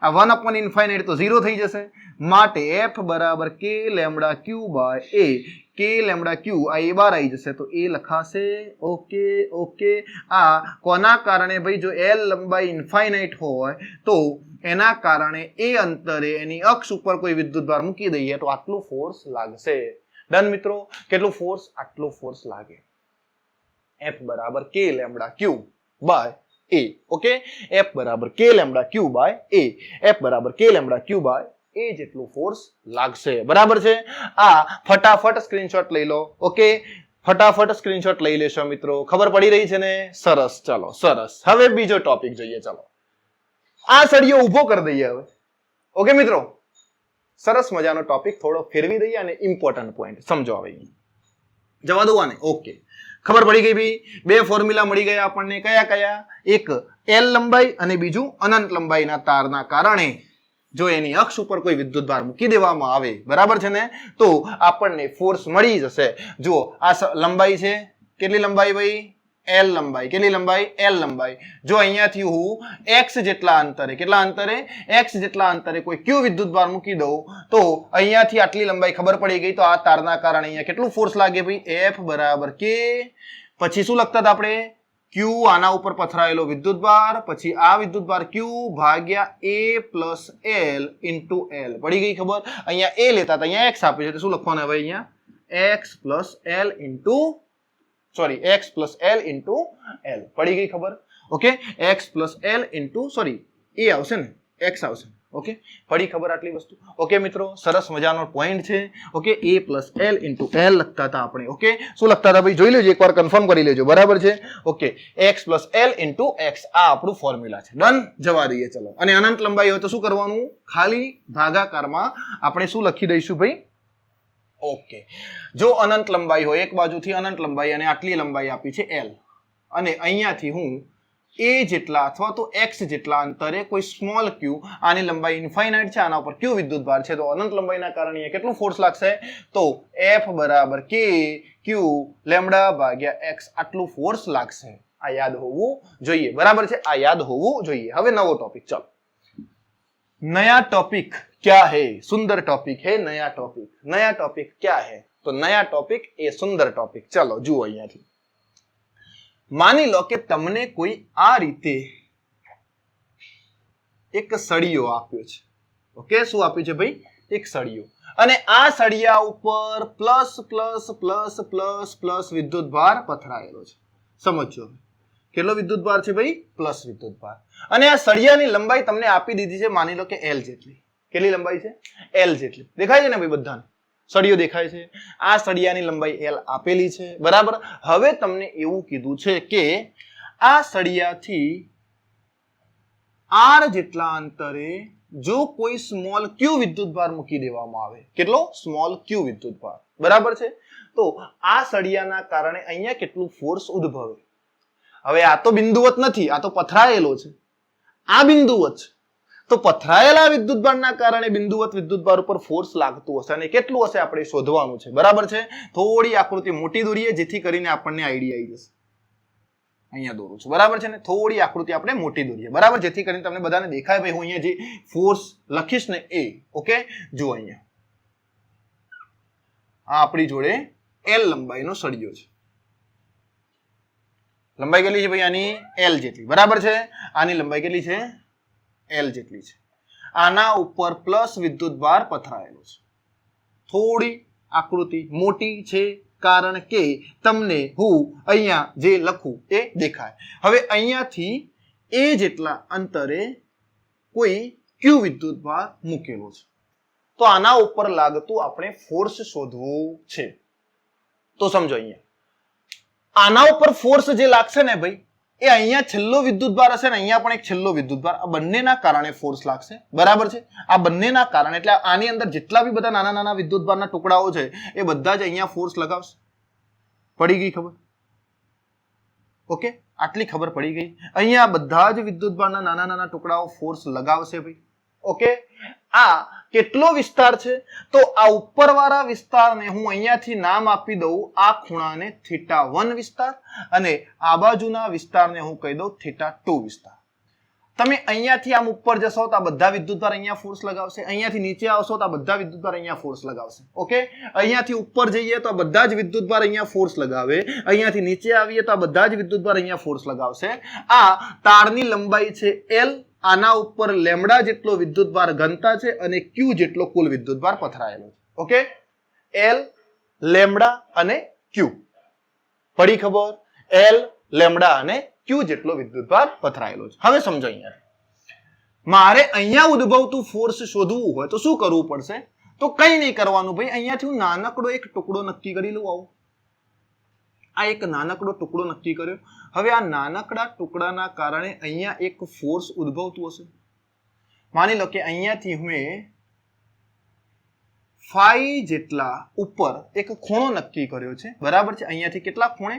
આ 1/ઇન્ફાઇનાઇટ તો 0 થઈ જશે. માટે f બરાબર k lambda q by a. k lambda q આ a બાર આવી જશે તો a લખાશે. ઓકે આ કોના કારણે ભાઈ જો l લંબાઈ ઇન્ફાઇનાઇટ હોય તો એના કારણે એ અંતરે એની અક્ષ ઉપર કોઈ વિદ્યુત ભાર મૂકી દઈએ તો આટલું ફોર્સ લાગશે. ડન મિત્રો. કેટલું ફોર્સ આટલું ફોર્સ લાગે. f બરાબર k lambda q by a. Okay f બરાબર k lambda q by a. f બરાબર k lambda q by a જેટલું ફોર્સ લાગશે બરાબર છે. આ ફટાફટ સ્ક્રીનશોટ લઈ લો. ઓકે ફટાફટ સ્ક્રીનશોટ લઈ લેશો મિત્રો. ખબર પડી રહી છે ને સરસ. ચલો સરસ. હવે બીજો ટોપિક જોઈએ. ચલો આ સળિયો ઊભો કરી દઈએ હવે. ઓકે મિત્રો સરસ મજાનો ટોપિક થોડો ફેરવી દઈએ અને ઇમ્પોર્ટન્ટ પોઈન્ટ સમજો હવે જવા દો આને. ઓકે ખબર પડી ગઈ ભાઈ બે ફોર્મ્યુલા મળી ગયા આપણને. કયા એક l લંબાઈ અને બીજું અનંત લંબાઈના તારના કારણે જો એની અક્ષ ઉપર કોઈ વિદ્યુત ભાર મૂકી દેવામાં આવે બરાબર છે ને તો આપણને ફોર્સ મળી જશે. જુઓ આ લંબાઈ છે કેટલી લંબાઈ ભાઈ l લંબાઈ. કેટલી લંબાઈ l લંબાઈ. જો અહીંયાથી હું x જેટલા અંતરે કેટલા અંતરે x જેટલા અંતરે કોઈ q વિદ્યુત ભાર મૂકી દઉં તો અહીંયાથી આટલી લંબાઈ ખબર પડી ગઈ. તો આ તારના કારણે અહીંયા કેટલું ફોર્સ લાગે ભાઈ f બરાબર k. પછી શું લખતા હતા આપણે q આના ઉપર પથરાયેલો વિદ્યુત ભાર પછી આ વિદ્યુત ભાર q ભાગ્યા a plus l into l. પડી ગઈ ખબર. અહીંયા a લેતા હતા અહીંયા x આપે છે તો શું લખવાનું હવે અહીંયા x plus l into l. પડી ગઈ ખબર. Okay x plus l into a આવશે ને x આવશે. ઓકે પડી ખબર આટલી વસ્તુ. ઓકે મિત્રો સરસ મજાનો પોઈન્ટ છે. Okay a plus l into l લખતા હતા આપણે. ઓકે શું લખતા હતા ભાઈ જોઈ લેજો એકવાર કન્ફર્મ કરી લેજો બરાબર છે. Okay x plus l into x આ આપણું ફોર્મ્યુલા છે. ડન. જવા દઈએ ચલો. અને અનંત લંબાઈ હોય તો શું કરવાનું ખાલી ભાગાકારમાં આપણે શું લખી દઈશું ભાઈ. ઓકે જો અનંત લંબાઈ હોય એક બાજુથી અનંત લંબાઈ અને આટલી લંબાઈ આપી છે l અને અહીંયાથી હું a જેટલા અથવા તો x જેટલા અંતરે કોઈ સ્મોલ q આની લંબાઈ ઇન્ફાઇનાઇટ છે આના ઉપર q વિદ્યુત ભાર છે તો અનંત લંબાઈના કારણે કેટલું ફોર્સ લાગશે તો f બરાબર k q લેમ્ડા ભાગ્યા x આટલું ફોર્સ લાગશે. આ યાદ હોવું જોઈએ બરાબર છે. આ યાદ હોવું જોઈએ. હવે નવો ટોપિક. ચલો नया टॉपिक क्या है. सुंदर टॉपिक है नया टॉपिक. नया टॉपिक क्या है तो नया टॉपिक એ સુંદર ટોપિક. ચલો જુઓ અહીંયાથી માની લો કે તમને કોઈ આ રીતે એક સળિયો આપ્યો છે. ઓકે શું આપ્યું છે ભાઈ એક સળિયો, અને આ સળિયા ઉપર plus plus plus plus plus વિદ્યુતભાર પથરાયેલો છે. સમજો કેટલો વિદ્યુતભાર છે ભાઈ? પ્લસ વિદ્યુતભાર. અને આ સળિયાની લંબાઈ તમને આપી દીધી છે, માની લો કે L જેટલી. કેટલી લંબાઈ છે? L જેટલી. દેખાય છે ને ભાઈ બધાને? સળિયો દેખાય છે. આ સળિયાની લંબાઈ L આપેલી છે, બરાબર. હવે તમને એવું કીધું છે કે આ સળિયાથી R જેટલા અંતરે જો કોઈ સ્મોલ q વિદ્યુતભાર મૂકી દેવામાં આવે, કેટલો? સ્મોલ q વિદ્યુતભાર, બરાબર છે. તો આ સળિયાના કારણે અહીંયા કેટલું ફોર્સ ઉદ્ભવે? હવે આ તો બિંદુવત નથી, આ તો પથરાયેલો છે. આ બિંદુવત છે. તો પથરાયેલા વિદ્યુતભારના કારણે બિંદુવત વિદ્યુતભાર ઉપર ફોર્સ લાગતું હશે, અને કેટલું હશે આપણે શોધવાનું છે, બરાબર છે. થોડી આકૃતિ મોટી દોરીએ જેથી કરીને આપણને આઈડિયા આવી જશે. અહીંયા દોરું છું, બરાબર છે ને. થોડી આકૃતિ આપણે મોટી દોરીએ, બરાબર, જેથી કરીને તમને બધાને દેખાય ભાઈ હું અહીંયા જે ફોર્સ લખીશ ને એ. ઓકે, જુઓ અહીંયા આ આપણી જોડે L લંબાઈનો સળિયો છે. લંબાઈ કેટલી છે ભાઈ આની? L જેટલી, બરાબર છે. આની લંબાઈ કેટલી છે? L જેટલી છે. આના ઉપર પ્લસ વિદ્યુતભાર પથરાયેલો છે. થોડી આકૃતિ મોટી છે કારણ કે તમને હું અહીંયા જે લખું એ દેખાય. હવે અહીંયાથી A જેટલા અંતરે કોઈ Q વિદ્યુતભાર મૂકેલો છે. તો આના ઉપર લાગતું આપણે ફોર્સ શોધવું છે. તો સમજો અહીંયા આના ઉપર ફોર્સ જે લાગશે ને ભાઈ, એ અહીંયા છેલ્લો વિદ્યુતભાર હશે ને અહીંયા પણ એક છેલ્લો વિદ્યુતભાર, આ બંનેના કારણે ફોર્સ લાગશે, બરાબર છે. આ બંનેના કારણે, એટલે આની અંદર જેટલા બી બધા નાના નાના વિદ્યુતભારના ટુકડાઓ છે એ બધા જ અહીંયા ફોર્સ લગાવશે. પડી ગઈ ખબર? ઓકે, આટલી ખબર પડી ગઈ. અહીંયા બધા જ વિદ્યુતભારના નાના નાના ટુકડાઓ ફોર્સ લગાવશે ભાઈ. ઓકે, આ કેટલો વિસ્તાર છે? તો આ ઉપરવાળા વિસ્તારને હું અહીંયાથી નામ આપી દઉં, આ ખૂણાને θ1 વિસ્તાર, અને આ બાજુના વિસ્તારને હું કહી દઉં θ2 વિસ્તાર. તમે અહીંયાથી આમ ઉપર જશો તો આ બધા વિદ્યુતભાર અહીંયા ફોર્સ લગાવશે, અહીંયાથી નીચે આવશો તો આ બધા વિદ્યુતભાર અહીંયા ફોર્સ લગાવશે. ઓકે, અહીંયાથી ઉપર જઈએ તો આ બધા જ વિદ્યુતભાર અહીંયા ફોર્સ લગાવે, અહીંયાથી નીચે આવીએ તો આ બધા જ વિદ્યુતભાર અહીંયા ફોર્સ લગાવશે. આ તારની લંબાઈ છે L, આના ઉપર લેમ્ડા જેટલો વિદ્યુતભાર ઘનતા છે અને Q જેટલો કુલ વિદ્યુતભાર પથરાયેલો છે. ઓકે, L, લેમ્ડા અને Q. પડી ખબર? L, લેમ્ડા અને Q જેટલો વિદ્યુતભાર પથરાયેલો છે. હવે સમજો અહીંયા મારે અહીંયા ઉદ્ભવતું ફોર્સ શોધવું હોય તો શું કરવું પડશે? તો કંઈ નહીં કરવાનું ભાઈ, અહીંયાથી હું નાનકડો એક ટુકડો નક્કી કરી લઉં. આવું આ એક નાનકડો ટુકડો નક્કી કર્યો. હવે આ નાનકડા ટુકડાના કારણે અહીંયા એક ફોર્સ ઉદ્ભવતું હશે. માની લો કે અહીંયાથી મેં phi જેટલા ઉપર એક ખૂણો નક્કી કર્યો છે, બરાબર છે. અહીંયાથી કેટલા ખૂણે?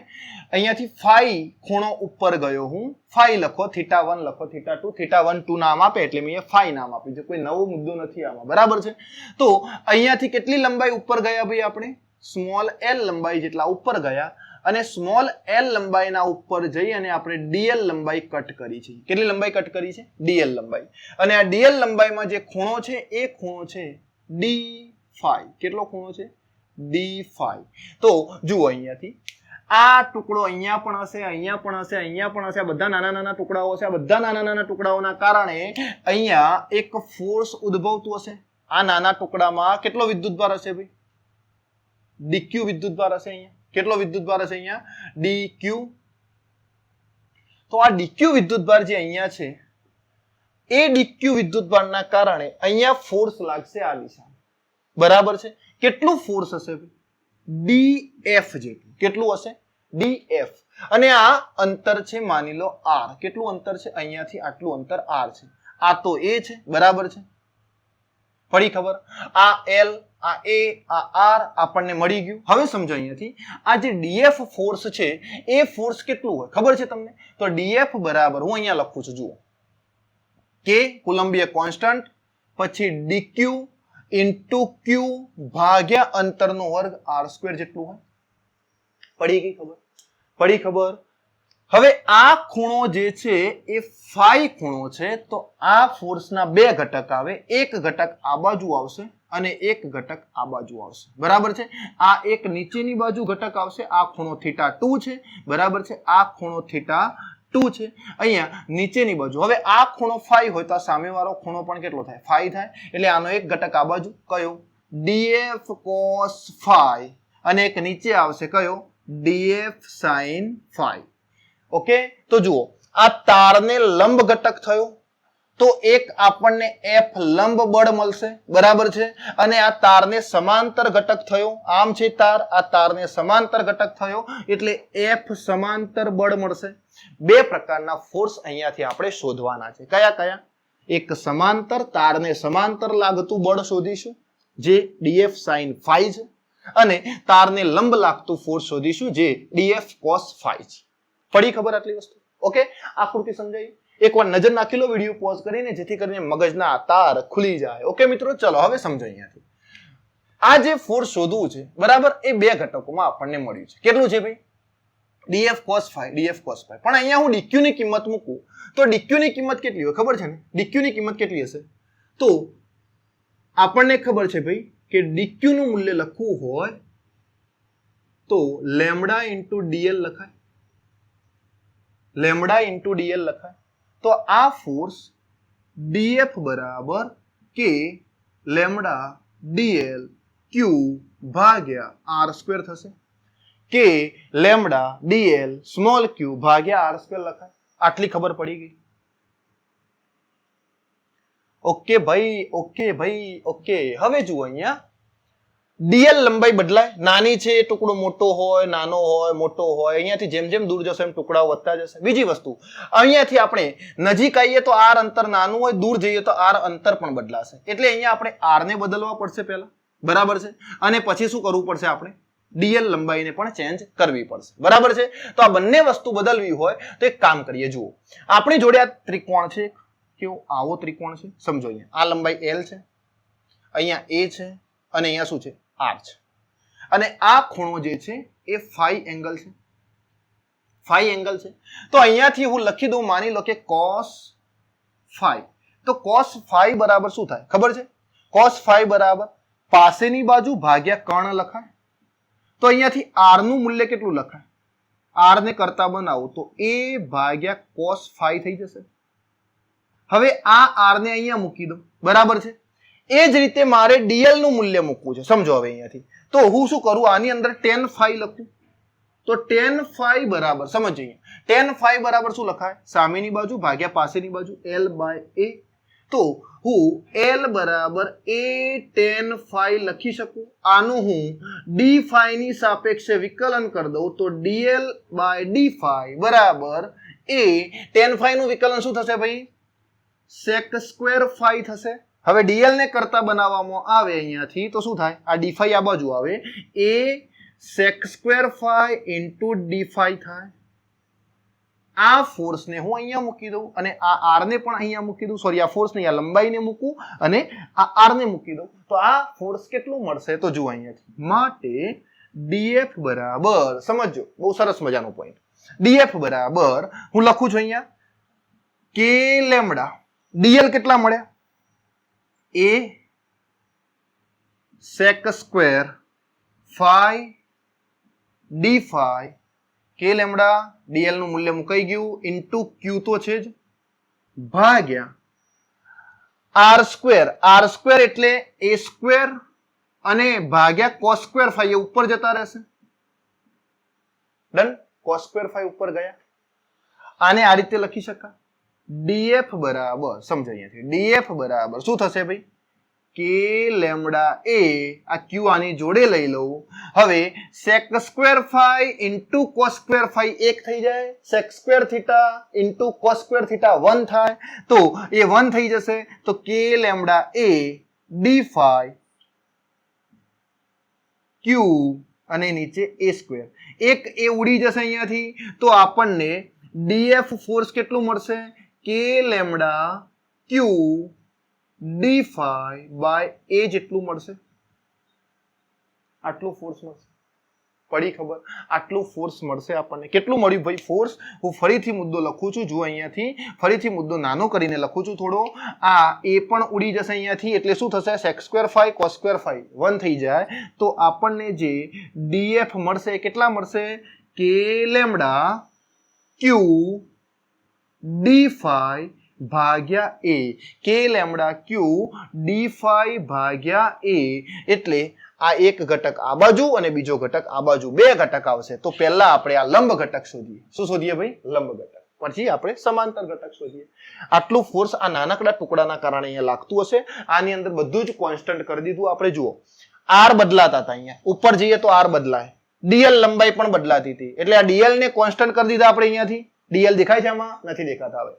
અહીંયાથી phi ખૂણો ઉપર ગયો હું. phi લખો, θ1 લખો, θ2, θ1 2 નામ આપે એટલે મેં phi નામ આપ્યું છે. કોઈ નવો મુદ્દો નથી આમાં, બરાબર છે. તો અહીંયાથી કેટલી લંબાઈ ઉપર ગયા ભાઈ? આપણે સ્મોલ l લંબાઈ જેટલા ઉપર ગયા, અને સ્મોલ l લંબાઈના ઉપર જઈ અને આપણે dl લંબાઈ કટ કરી છે. કેટલી લંબાઈ કટ કરી છે? dl લંબાઈ. અને આ dl લંબાઈમાં જે ખૂણો છે એ ખૂણો છે d phi. કેટલો ખૂણો છે? d phi. તો જુઓ અહીંયાથી આ ટુકડો અહીંયા પણ હશે, અહીંયા પણ હશે, અહીંયા પણ હશે. આ બધા નાના નાના ટુકડાઓ હશે. આ બધા નાના નાના ટુકડાઓના કારણે અહીંયા એક ફોર્સ ઉદ્ભવતું હશે. આ નાના ટુકડામાં કેટલો વિદ્યુતભાર હશે ભાઈ? dq વિદ્યુતભાર હશે. અહીંયા કેટલો વિદ્યુતભાર હશે? અહીંયા dq. તો આ dq વિદ્યુતભાર જે અહીંયા છે એ dq વિદ્યુતભારના કારણે અહીંયા ફોર્સ લાગશે આ દિશામાં, બરાબર છે. કેટલું ફોર્સ હશે? df જેટલું. કેટલું હશે? df. અને આ અંતર છે માની લો r. કેટલું અંતર છે? અહીંયાથી આટલું અંતર r છે. આ તો a છે, બરાબર છે. પડી ખબર? આ l, આ a, આ r આપણને મળી ગયું. હવે સમજો અહીંયાથી આ જે df ફોર્સ છે એ ફોર્સ કેટલું હોય ખબર છે તમને? તો df બરાબર હું અહીંયા લખું છું, જુઓ, k કુલંબીય કોન્સ્ટન્ટ, પછી dq ઇન્ટુ q ભાગ્યા અંતરનો વર્ગ r² જેટલું હોય. પડી ગઈ ખબર? પડી ખબર? હવે આ ખૂણો જે છે એ phi ખૂણો છે. તો આ ફોર્સના બે ઘટક આવે. એક ઘટક આ બાજુ આવશે અને એક ઘટક આ બાજુ આવશે, બરાબર છે. આ એક નીચેની બાજુ ઘટક આવશે. આ ખૂણો θ2 છે, બરાબર છે. આ ખૂણો θ2 2 છે. અહીંયા નીચેની બાજુ હવે આ ખૂણો phi હોય તો આ સામેવાળો ખૂણો પણ કેટલો થાય phi થાય. એટલે આનો એક ઘટક આ બાજુ કયો df cos phi અને એક નીચે આવશે કયો df sin phi. ઓકે તો જુઓ આ તારને લંબ ઘટક થયો તો એક આપણને f લંબ બળ મળશે બરાબર છે અને આ તારને સમાંતર ઘટક થયો આમ છે તાર આ તારને સમાંતર ઘટક થયો એટલે f સમાંતર બળ મળશે. બે પ્રકારના ફોર્સ અહીંયાથી આપણે શોધવાના છે. કયા કયા? એક સમાંતર તારને સમાંતર લાગતું બળ શોધીશું જે df sin phi છે અને તારને લંબ લાગતું ફોર્સ શોધીશું જે df cos phi છે. પડી ખબર આટલી વસ્તુ? ઓકે આકૃતિ સમજાઈ? એકવાર નજર નાખી લો વિડીયો પોઝ કરીને જેથી કરીને મગજના તાર ખુલી જાય. ઓકે મિત્રો ચલો હવે સમજો અહીંયાથી આ જે ફોર્સ શોધવું છે બરાબર એ બે ઘટકોમાં આપણને મળ્યું છે. કેટલું છે ભાઈ? df cos phi df cos phi. પણ અહીંયા હું dq ની કિંમત મૂકું તો dq ની કિંમત કેટલી હોય ખબર છે ને? dq ની કિંમત કેટલી હશે? તો આપણને ખબર છે ભાઈ કે dq નું મૂલ્ય લખવું હોય તો લેમ્ડા ઇન્ટુ dl લખાય. લેમ્ડા ઇન્ટુ dl લખાય. તો આ ફોર્સ df બરાબર k લેમ્ડા dl q ભાગ્યા r સ્ક્વેર થશે. k lambda dl small q ભાગ્યા r સ્ક્વેર લખાય. આટલી ખબર પડી ગઈ? ઓકે ભાઈ ઓકે ભાઈ ઓકે. હવે જુઓ અહીંયા dl લંબાઈ બદલાય. નાની છે ટુકડો મોટો હોય નાનો હોય મોટો હોય અહીંયાથી જેમ જેમ દૂર જશો એમ ટુકડાઓ વધતા જશે. બીજી વસ્તુ અહીંયાથી આપણે નજીક આવીએ તો r અંતર નાનું હોય દૂર જઈએ તો r અંતર પણ બદલાશે. એટલે અહીંયા આપણે r ને બદલવા પડશે પહેલા બરાબર છે અને પછી શું કરવું પડશે આપણે dl લંબાઈને પણ ચેન્જ કરવી પડશે બરાબર છે. તો આ બંને વસ્તુ બદલવી હોય તો એક કામ કરીએ. જુઓ આપણી જોડે આ ત્રિકોણ છે કેવો આવો ત્રિકોણ છે સમજો. અહીંયા આ લંબાઈ l છે અહીંયા a છે અને અહીંયા શું છે r છે અને આ ખૂણો જે છે એ phi એંગલ છે. phi એંગલ છે તો અહીંયાથી હું લખી દઉં માની લો કે cos phi. તો cos phi બરાબર શું થાય ખબર છે? cos phi બરાબર પાસેની બાજુ ભાગ્યા કર્ણ લખાય. તો અહીંયાથી r નું મૂલ્ય કેટલું લખાય? r ને કરતા બનાવો તો a ભાગ્યા cos phi થઈ જશે. હવે આ r ને અહીંયા મૂકી દો બરાબર છે. એ જ રીતે મારે dl નું મૂલ્ય મૂકવું છે સમજો. હવે અહીંયાથી તો હું શું કરું આની અંદર tan phi લખું તો tan phi બરાબર સમજીએ tan phi બરાબર શું લખાય? સામેની બાજુ ભાગ્યા પાસેની બાજુ l બાય a. તો હું l બરાબર a tan phi લખી શકું. આનું હું d phi ની સાપેક્ષે વિકલન કરી દઉં તો dl બાય d phi બરાબર a tan phi નું વિકલન શું થશે ભાઈ? sec સ્ક્વેર phi થશે. હવે dl ને કરતા બનાવવામાં આવે અહીંયાથી તો શું થાય? આ d phi આ બાજુ આવે a sec square phi into d phi થાય. આ ફોર્સ ને હું અહીંયા મૂકી દઉં અને આ r ને પણ અહીંયા મૂકી દઉં. સોરી આ ફોર્સ ને અહીંયા લંબાઈને મૂકું અને આ r ને મૂકી દઉં તો આ ફોર્સ કેટલું મળશે? તો જુઓ અહીંયાથી માટે df બરાબર સમજો બહુ સરસ મજાનો પોઈન્ટ. df બરાબર હું લખું છું અહીંયા k લેમ્ડા dl કેટલા મળ્યા? a sec square phi d phi k lambda dl નું મૂલ્ય મુકાઈ ગયું ઇન્ટુ q તો છે જ ભાગ્યા r સ્ક્વેર એટલે a સ્ક્વેર અને ભાગ્યા cos સ્ક્વેર phi એ ઉપર જતા રહેશે. ડન. cos સ્ક્વેર phi ઉપર ગયા. આને આ રીતે લખી શકાય df બરાબર સમજો અહીંયાથી df બરાબર શું થશે ભાઈ? k લેમ્ડા a આ q આની જોડે લઈ લઉં. હવે sec square phi into cos square phi 1 થઈ જાય. sec square theta into cos square theta 1 થાય તો એ 1 થઈ જશે. તો k lambda a d phi q અને નીચે a સ્ક્વેર એક એ ઉડી જશે અહીંયાથી તો આપણને df ફોર્સ કેટલું મળશે? k lambda q d phi by a જેટલું મળશે. આટલું ફોર્સ મળશે. પડી ખબર? આટલું ફોર્સ મળશે આપણને. કેટલું મળ્યું ભાઈ ફોર્સ? હું ફરીથી મુદ્દો લખું છું. જુઓ અહીંયાથી ફરીથી મુદ્દો નાનો કરીને લખું છું થોડો. આ a પણ ઉડી જશે અહીંયાથી એટલે શું થશે? sec square phi cos square phi 1 થઈ જાય તો આપણને જે df મળશે કેટલા મળશે? k lambda q d phi ભાગ્યા એ, કે લેમડા ક્યુ ડી ફાઈ ભાગ્યા એ, એટલે આ એક ઘટક આ બાજુ અને બીજો ઘટક આ બાજુ, બે ઘટક આવશે. તો પહેલા આપણે આ લંબ ઘટક શોધીએ. શું શોધીએ ભાઈ? લંબ ઘટક. પછી આપણે સમાંતર ઘટક શોધીએ. આટલું ફોર્સ આ નાનકડા ટુકડાના કારણે અહીંયા લાગતું હશે. આની અંદર બધું જ કોન્સ્ટન્ટ કરી દીધું આપણે. જુઓ, આર બદલાતા હતા, અહીંયા ઉપર જઈએ તો આર બદલાય, ડીએલ લંબાઈ પણ બદલાતી હતી, એટલે આ ડીએલ ને કોન્સ્ટન્ટ કરી દીધા આપણે. અહીંયાથી ડીએલ દેખાય છે? આમાં નથી દેખાતા. હવે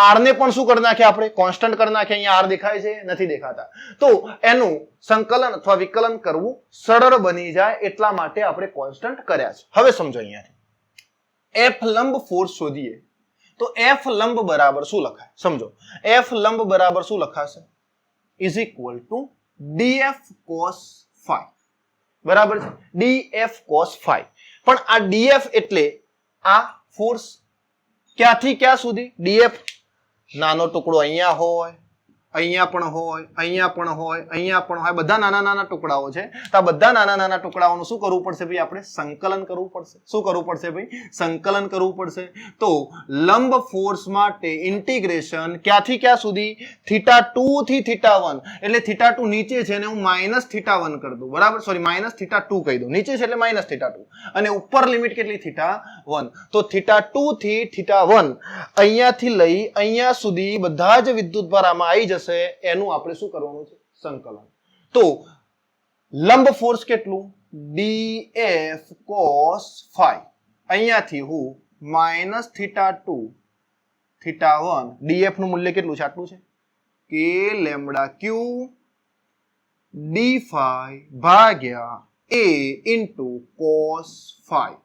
આર ને પણ શું કરી નાખ્યા આપણે? કોન્સ્ટન્ટ કરી નાખ્યા. અહીંયા આર દેખાય છે? નથી દેખાતા. તો એનું સંકલન અથવા વિકલન કરવું સરળ બની જાય એટલા માટે આપણે કોન્સ્ટન્ટ કર્યા છે. હવે સમજો, અહીંયાથી એફ લંબ ફોર્સ શોધીએ તો એફ લંબ બરાબર શું લખાય? સમજો, એફ લંબ બરાબર શું લખાશે? Is equal to d f cos phi. બરાબર છે? D f cos phi. પણ આ ડીએફ એટલે આ ફોર્સ ક્યાંથી ક્યાં સુધી? ડીએફ નાનો ટુકડો અહીંયા હોય, અહીંયા પણ હોય, અહીંયા પણ હોય, અહીંયા પણ હોય, બધા નાના નાના ટુકડાઓ છે. તો આ બધા નાના નાના ટુકડાઓનું શું કરવું પડશે ભાઈ? આપણે સંકલન કરવું પડશે. શું કરવું પડશે ભાઈ? સંકલન કરવું પડશે. તો લંબ ફોર્સ માટે ઇન્ટિગ્રેશન ક્યાંથી ક્યાં સુધી? θ2 થી θ1. એટલે θ2 નીચે છે અને હું માઇનસ θ1 કરી દઉં. બરાબર? સોરી, માઇનસ θ2 કહી દઉં. નીચે છે એટલે માઇનસ θ2 અને ઉપર લિમિટ કેટલી? θ1. તો θ2 થી θ1 અહીંયાથી લઈ અહીંયા સુધી બધા જ વિદ્યુતભાર આમાં આવી જશે. એનું આપણે શું કરવાનું છે? સંકલન. તો લંબ ફોર્સ કેટલું? D f cos phi. અહીંયાથી હું માઇનસ θ2 θ1, ડીએફ નું મૂલ્ય કેટલું છે? આટલું છે, કે લેમડા ક્યુ ડી ફાઈ ભાગ્યા એ ઇન્ટુ કોસ ફાઈ.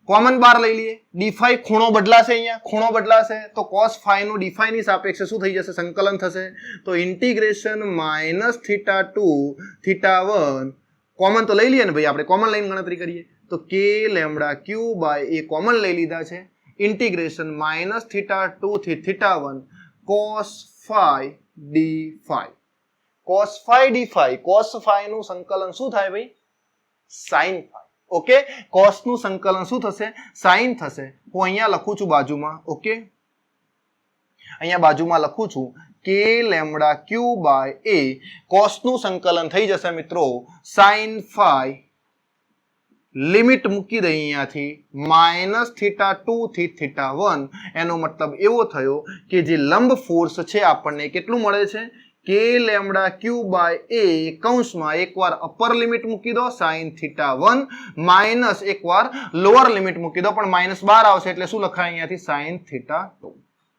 કોમન બાર લઈ લઈએ. ડી ફાઈ ખૂણો બદલાશે, અહીંયા ખૂણો બદલાશે તો કોસ ફાઈ નું ડી ફાઈ ની સાપેક્ષે શું થઈ જશે? સંકલન થશે. તો ઇન્ટિગ્રેશન માઇનસ θ2 θ1 કોમન તો લઈ લઈએ ને ભાઈ, આપણે કોમન લઈને ગણતરી કરીએ તો કે lambda q by a common લઈ લીધા છે. ઇન્ટિગ્રેશન માઇનસ θ2 થી θ1 cos phi d phi. Cos phi d phi, cos phi નું સંકલન શું થાય ભાઈ? Sign phi. ઓકે, કોસ નું સંકલન શું થશે? સાઇન થશે. હું અહીંયા લખું છું બાજુમાં. ઓકે, અહીંયા બાજુમાં લખું છું કે lambda q by a, cos નું સંકલન થઈ જશે મિત્રો સાઇન ફાઈ. લિમિટ મૂકી દઈ અહીંયાથી માઇનસ θ2 થી θ1. એનો મતલબ એવો થયો કે જે લંબ ફોર્સ છે આપણને કેટલું મળે છે? કે લેમડા ક્યુ બાય એ કૌંસમાં એકવાર અપર લિમિટ મૂકી દો સાઇન θ1 માઇનસ એકવાર લોઅર લિમિટ મૂકી દો, પણ માઇનસ 12 આવશે એટલે શું લખાય અહીંયાથી? સાઇન θ2.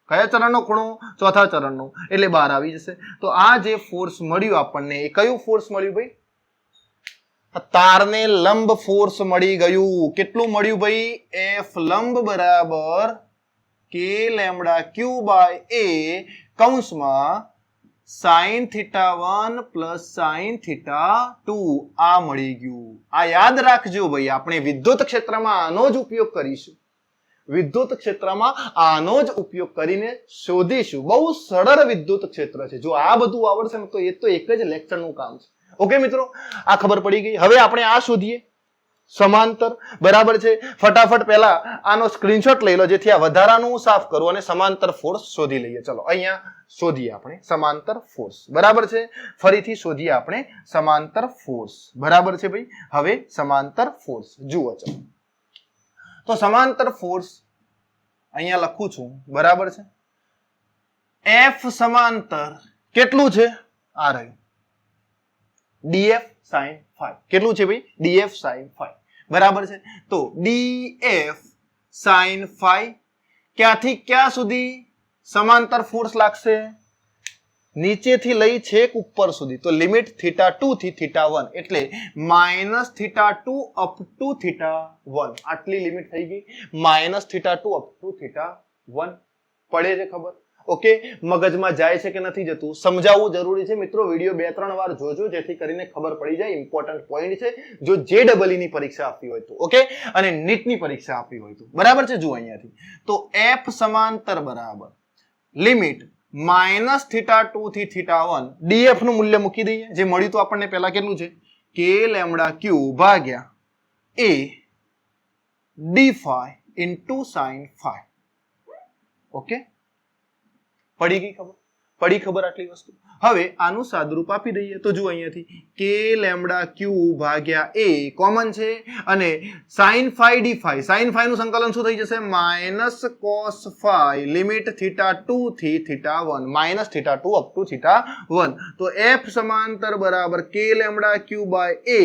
કયા ચરણનો ખૂણો? ચોથા ચરણનો, એટલે 12 આવી જશે. તો આ જે ફોર્સ મળ્યું આપણને, એ કયું ફોર્સ મળ્યું ભાઈ? તારને લંબ ફોર્સ મળી ગયું. કેટલું મળ્યું ભાઈ? એફ લંબ બરાબર કે લેમડા ક્યુ બાય એ કૌંસમાં સાઇન θ1 પ્લસ સાઇન θ2. આ મળી ગયું. આ યાદ રાખજો ભાઈ, આપણે વિદ્યુત ક્ષેત્રમાં આનો જ ઉપયોગ કરીશું. વિદ્યુત ક્ષેત્રમાં આનો જ ઉપયોગ કરીને શોધીશું. બહુ સરળ વિદ્યુત ક્ષેત્ર છે. જો આ બધું આવડશે ને તો એ તો એક જ લેક્ચરનું કામ છે. ઓકે મિત્રો, આ ખબર પડી ગઈ. હવે આપણે આ શોધીએ, સમાંતર. બરાબર છે? ફટાફટ પહેલા આનો સ્ક્રીનશોટ લઈ લો જેથી આ વધારાનું સાફ કરું અને સમાંતર ફોર્સ શોધી લઈએ. ચલો અહીંયા શોધીએ આપણે સમાંતર ફોર્સ. બરાબર છે? ફરીથી શોધીએ આપણે સમાંતર ફોર્સ. બરાબર છે ભાઈ? હવે સમાંતર ફોર્સ જુઓ. ચલો, તો સમાંતર ફોર્સ અહીંયા લખું છું. બરાબર છે? એફ સમાંતર કેટલું છે? આ રહ્યું ડીએફ સાઇન ફાઈ. કેટલું છે ભાઈ? D f sine phi. બરાબર છે? તો ડીએફ સાઇન ફાઈ ક્યાંથી ક્યાં સુધી સમાંતર ફોર્સ લાગશે? નીચેથી લઈ છેક ઉપર સુધી. તો લિમિટ θ2 થી θ1 એટલે માઇનસ θ2 અપ ટુ θ1. આટલી લિમિટ થઈ ગઈ. Minus θ2 up to θ1. પડે છે ખબર? ઓકે, મગજમાં જાય છે કે નથી જતું સમજાવવું જરૂરી છે મિત્રો. વિડીયો 2-3 વાર જોજો જેથી કરીને ખબર પડી જાય. ઇમ્પોર્ટન્ટ પોઈન્ટ છે જો JEE ની પરીક્ષા આપવી હોય તો. ઓકે, અને નીટ ની પરીક્ષા આપવી હોય તો. બરાબર છે? જુઓ અહીંયાથી તો એફ સમાંતર બરાબર લિમિટ માઇનસ θ2 થી θ1. ડીએફ નું મૂલ્ય મૂકી દઈએ. જે મળ્યું તો આપણને પહેલા કેટલું છે? કે લેમડા ક્યુ ભાગ્યા a d phi into sine phi. Okay, પડી ગઈ ખબર? પડી ખબર આટલી વસ્તુ? હવે આનું સાદરૂપ આપી દઈએ તો જુઓ અહીંયાથી કે લેમ્ડા ક્યુ ભાગ્યા એ કોમન છે અને sin phi d phi, sin phi નું સંકલન શું થઈ જશે? માઇનસ cos phi લિમિટ θ2 થી θ1 માઇનસ θ2 અપ ટુ θ1. તો f સમાંતર બરાબર કે લેમ્ડા ક્યુ બાય એ,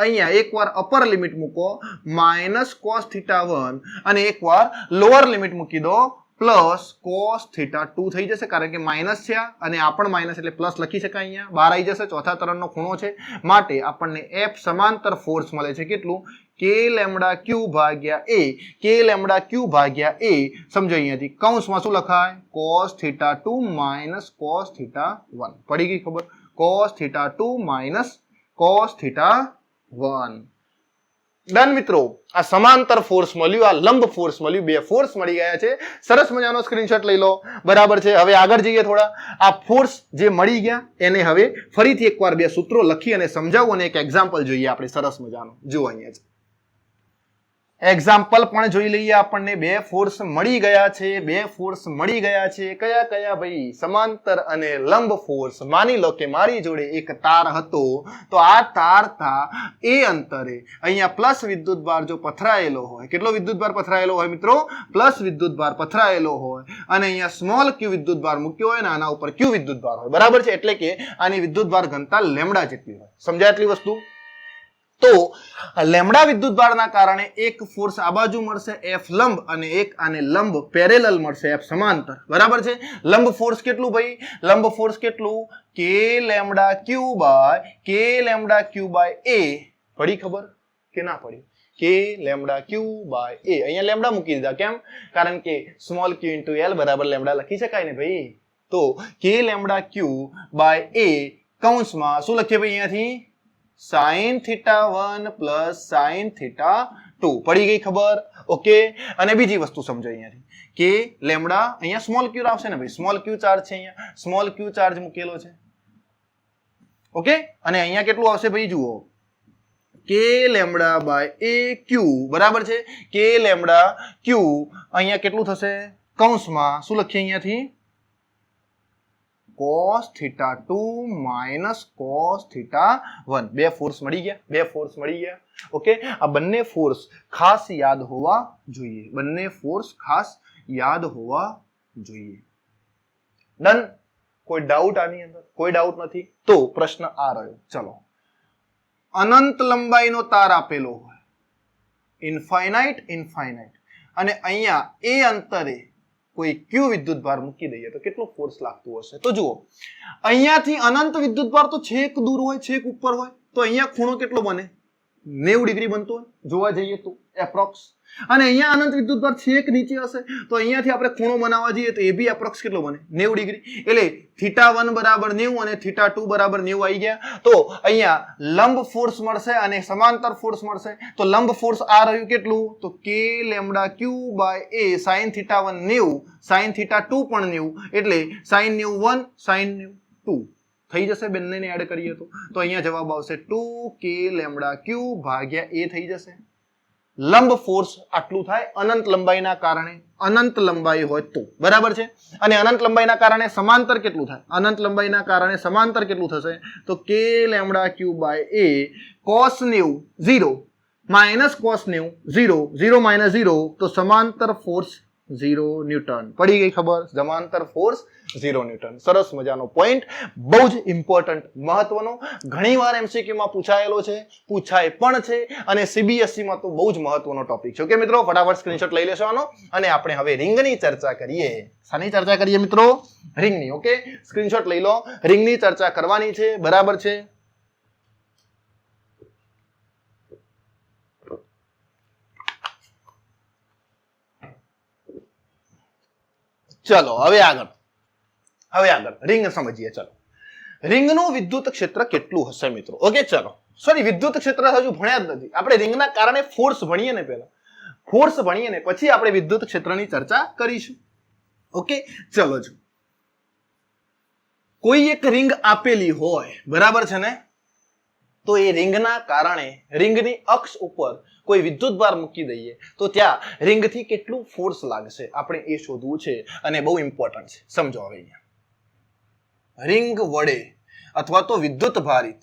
અહીંયા એકવાર અપર લિમિટ મૂકો માઇનસ cos θ1 અને એકવાર લોઅર લિમિટ મૂકી દો પ્લસ cos θ2 થઈ જશે, કારણ કે માઇનસ છે અને આ પણ માઇનસ એટલે પ્લસ લખી શકાય, અહીંયા બહાર આવી જશે, ચોથા તરણનો ખૂણો છે માટે આપણને f સમાંતર ફોર્સ મળે છે કેટલું? કે લેમ્ડા ક્યુ ભાગ્યા એ, કે લેમ્ડા ક્યુ ભાગ્યા એ સમજો અહીંયાથી કૌંસમાં શું લખાય? cos θ2 minus cos θ1. પડી ગઈ ખબર? cos θ2 minus cos θ1. ડન મિત્રો, આ સમાંતર ફોર્સ મળ્યું, આ લંબ ફોર્સ મળ્યું, બે ફોર્સ મળી ગયા છે. સરસ મજાનો સ્ક્રીનશોટ લઈ લો. બરાબર છે. હવે આગળ જઈએ થોડા. આ ફોર્સ જે મળી ગયા એને હવે ફરીથી એકવાર બે સૂત્રો લખી અને સમજાવું અને એક એક્ઝામ્પલ જોઈએ આપણે સરસ મજાનો. જુઓ અહીંયા છે એક્ઝામ્પલ પણ જોઈ લઈએ. આપણને બે ફોર્સ મળી ગયા છે, બે ફોર્સ મળી ગયા છે. કયા કયા ભાઈ? સમાંતર અને લંબ ફોર્સ. માની લો કે મારી જોડે એક તાર હતો, તો આ તાર થા એ અંતરે અહીંયા પ્લસ વિદ્યુતભાર જો પથરાયેલો હોય, કેટલો વિદ્યુતભાર પથરાયેલો હોય મિત્રો? પ્લસ વિદ્યુતભાર પથરાયેલો હોય અને અહીંયા સ્મોલ ક્યુ વિદ્યુતભાર મૂક્યો હોય ને આના ઉપર ક્યુ વિદ્યુતભાર હોય. બરાબર છે? એટલે કે આની વિદ્યુતભાર ઘનતા લેમ્ડા જેટલી હોય. સમજાય એટલી વસ્તુ? તો લેમ્ડા વિદ્યુતભારના કારણે એક ફોર્સ આ બાજુ મળશે F લંબ અને એક આને લંબ પેરેલલ મળશે F સમાંતર. બરાબર છે? લંબ ફોર્સ કેટલું ભાઈ? લંબ ફોર્સ કેટલું? કે લેમ્ડા ક્યુ બાય એ. પડી ખબર કે ના પડી? કે લેમ્ડા ક્યુ બાય એ. અહીંયા લેમ્ડા મૂકી દીધા. કેમ? કારણ કે સ્મોલ ક્યુ ઇન્ટુ એલ બરાબર લેમ્ડા લખી શકાય ને ભાઈ. તો કે લેમ્ડા ક્યુ બાય એ કૌંસમાં શું લખીએ ભાઈ અહીંયાથી? sin θ1 plus sin θ2. પડી ગઈ ખબર? ઓકે. અને બીજી વસ્તુ સમજો અહીંયાથી કે લેમ્ડા અહીંયા સ્મોલ ક્યુ આવશે ને ભાઈ, સ્મોલ ક્યુ ચાર્જ છે, અહીંયા સ્મોલ ક્યુ ચાર્જ મૂકેલો છે. ઓકે. અને અહીંયા કેટલું આવશે ભાઈ? જુઓ કે લેમ્ડા બાય એ ક્યુ. બરાબર છે? કે લેમ્ડા ક્યુ અહીંયા કેટલું થશે? કૌંસમાં શું લખીએ અહીંયાથી? cos θ2 minus cos θ1. બે ફોર્સ મળી ગયા, બે ફોર્સ મળી ગયા. ઓકે. આ બંને ફોર્સ ખાસ યાદ હોવા જોઈએ, બંને ફોર્સ ખાસ યાદ હોવા જોઈએ. ડન? કોઈ ડાઉટ આની અંદર? કોઈ ડાઉટ નથી? તો પ્રશ્ન આ રહ્યો. ચલો, અનંત લંબાઈનો તાર આપેલો હોય, ઇન્ફાઇનાઇટ અને અહીંયા એ અંતરે કોઈ ક્યુ વિદ્યુતભાર મૂકી દઈએ તો કેટલો ફોર્સ લાગતું હશે? તો જુઓ, અહીંયાથી અનંત વિદ્યુતભાર તો છેક દૂર હોય, છેક ઉપર હોય, તો અહીંયા ખૂણો કેટલો બને? 90 ડિગ્રી બનતો હોય જોવા જઈએ તો એપ્રોક્સ. અને અહીંયા અનંત વિદ્યુતભાર છેક નીચે હશે તો અહીંયાથી આપણે ખૂણો બનાવવા જઈએ તો એ બી એપ્રોક્સ કેટલો બને? 90 ડિગ્રી. એટલે θ1 બરાબર 90 અને θ2 બરાબર 90 આવી ગયા. તો અહીંયા લંબ ફોર્સ મળશે અને સમાંતર ફોર્સ મળશે. તો લંબ ફોર્સ આ રહ્યું કેટલું? તો કે lambda q by a sin θ1 90, sin θ2 પણ 90, એટલે sin 91 sin 2 થઈ જશે. બંનેને એડ કરીએ તો અહીંયા જવાબ આવશે 2k લેમ્ડા ક્યુ ભાગ્યા એ થઈ જશે. લંબ ફોર્સ આટલું થાય અનંત લંબાઈના કારણે, અનંત લંબાઈ હોય તો. બરાબર છે? અને અનંત લંબાઈના કારણે સમાંતર કેટલું થાય? અનંત લંબાઈના કારણે સમાંતર કેટલું થશે? તો k lambda q by a cos 90 0 minus cos 90 0, 0 માઇનસ 0 તો સમાંતર ફોર્સ 0 ન્યૂટન. પડી ગઈ ખબર? સમાંતર ફોર્સ 0 ન્યૂટન. સરસ મજાનો પોઈન્ટ, બહુ જ ઇમ્પોર્ટન્ટ, મહત્વનો, ઘણીવાર એમસીક્યુ માં પૂછાયેલો છે, પૂછાય પણ છે અને સીબીએસઈ માં તો બહુ જ મહત્વનો ટોપિક છે. ઓકે મિત્રો, ફટાફટ સ્ક્રીનશોટ લઈ લેશો આનો અને આપણે હવે રિંગની ચર્ચા કરીએ. શાની ચર્ચા કરીએ મિત્રો? રિંગની. ઓકે, સ્ક્રીનશોટ લઈ લો. રિંગની ચર્ચા કરવાની છે. બરાબર છે? ચલો હવે આગળ રિંગ સમજીએ. ચલો, રિંગનું વિદ્યુત ક્ષેત્ર કેટલું હશે મિત્રો? ઓકે, ચલો, સોરી, વિદ્યુત ક્ષેત્ર હજુ ભણ્યા જ નથી આપણે. રિંગના કારણે ફોર્સ ભણીએ ને, પહેલા ફોર્સ ભણીએ ને પછી આપણે વિદ્યુત ક્ષેત્રની ચર્ચા કરીશું. ઓકે, ચલો, જો કોઈ એક રિંગ આપેલી હોય, બરાબર છે ને, તો એ રિંગના કારણે રિંગની અક્ષ ઉપર કોઈ વિદ્યુતભાર મૂકી દઈએ તો ત્યાં રિંગથી કેટલું ફોર્સ લાગશે આપણે એ શોધવું છે અને બહુ ઇમ્પોર્ટન્ટ છે. સમજો હવે અહીંયા રિંગ વડે અથવા તો વિદ્યુત ભારિત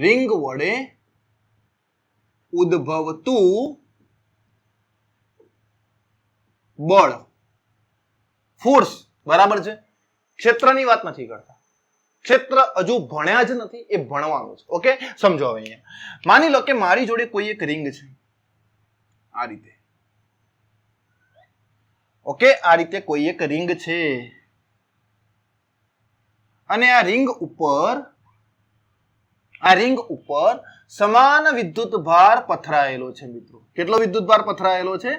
રિંગ વડે ઉદ્ભવતું બળ ફોર્સ બરાબર છે. ક્ષેત્રની વાત નથી કરતા, ક્ષેત્ર હજુ ભણ્યા જ નથી, એ ભણવાનું છે. ઓકે સમજો હવે અહીંયા માની લો કે મારી જોડે કોઈ એક રિંગ છે આ રીતે. ઓકે આ રીતે કોઈ એક રિંગ છે અને આ રિંગ ઉપર સમાન વિદ્યુત ભાર પથરાયેલો છે મિત્રો. કેટલો વિદ્યુત ભાર પથરાયેલો છે?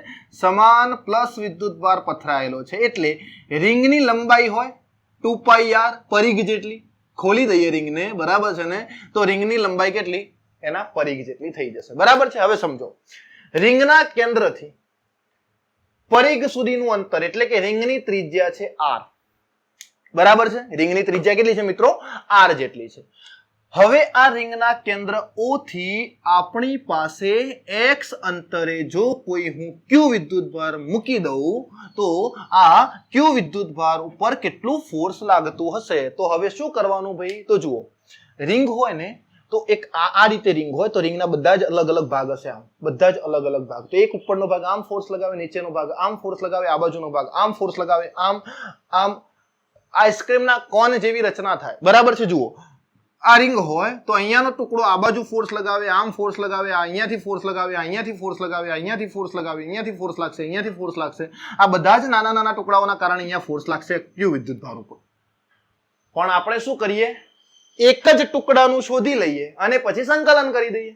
સમાન પ્લસ વિદ્યુત ભાર પથરાયેલો છે. એટલે રિંગની લંબાઈ હોય 2πr પરિઘ જેટલી. ખોલી દઈએ રિંગને બરાબર છે ને તો રિંગની લંબાઈ કેટલી? એના પરિઘ જેટલી થઈ જશે. બરાબર છે. હવે સમજો રિંગના કેન્દ્રથી પરિઘ સુધીનું અંતર એટલે કે રિંગની ત્રિજ્યા છે r. બરાબર છે. રિંગની ત્રિજ્યા કેટલી છે મિત્રો? r જેટલી છે. હવે આ રિંગના કેન્દ્ર O થી આપણી પાસે x અંતરે જો કોઈ હું q વિદ્યુતભાર મૂકી દઉં તો આ q વિદ્યુતભાર ઉપર કેટલું ફોર્સ લાગતું હશે? તો હવે શું કરવાનું ભાઈ? તો જુઓ રિંગ હોય ને તો એક આ રીતે રિંગ હોય તો રિંગના બધા જ અલગ અલગ ભાગ હશે. આમ બધા જ અલગ અલગ ભાગ. તો એક ઉપરનો ભાગ આમ ફોર્સ લગાવે, નીચેનો ભાગ આમ ફોર્સ લગાવે, આ બાજુનો ભાગ આમ ફોર્સ લગાવે, આમ આઈસ્ક્રીમના કોન જેવી રચના થાય. બરાબર છે. જુઓ આ રિંગ હોય તો અહીંયાનો ટુકડો આ બાજુ ફોર્સ લગાવે, આમ ફોર્સ લગાવે, અહીંયાથી ફોર્સ લગાવે, અહીંયાથી ફોર્સ લગાવે, અહીંયાથી ફોર્સ લગાવે, અહીંયાથી ફોર્સ લાગશે, અહીંયાથી ફોર્સ લાગશે. આ બધા જ નાના નાના ટુકડાઓના કારણે અહીંયા ફોર્સ લાગશે q વિદ્યુતભાર ઉપર. પણ આપણે શું કરીએ? એક જ ટુકડાનું શોધી લઈએ અને પછી સંકલન કરી દઈએ.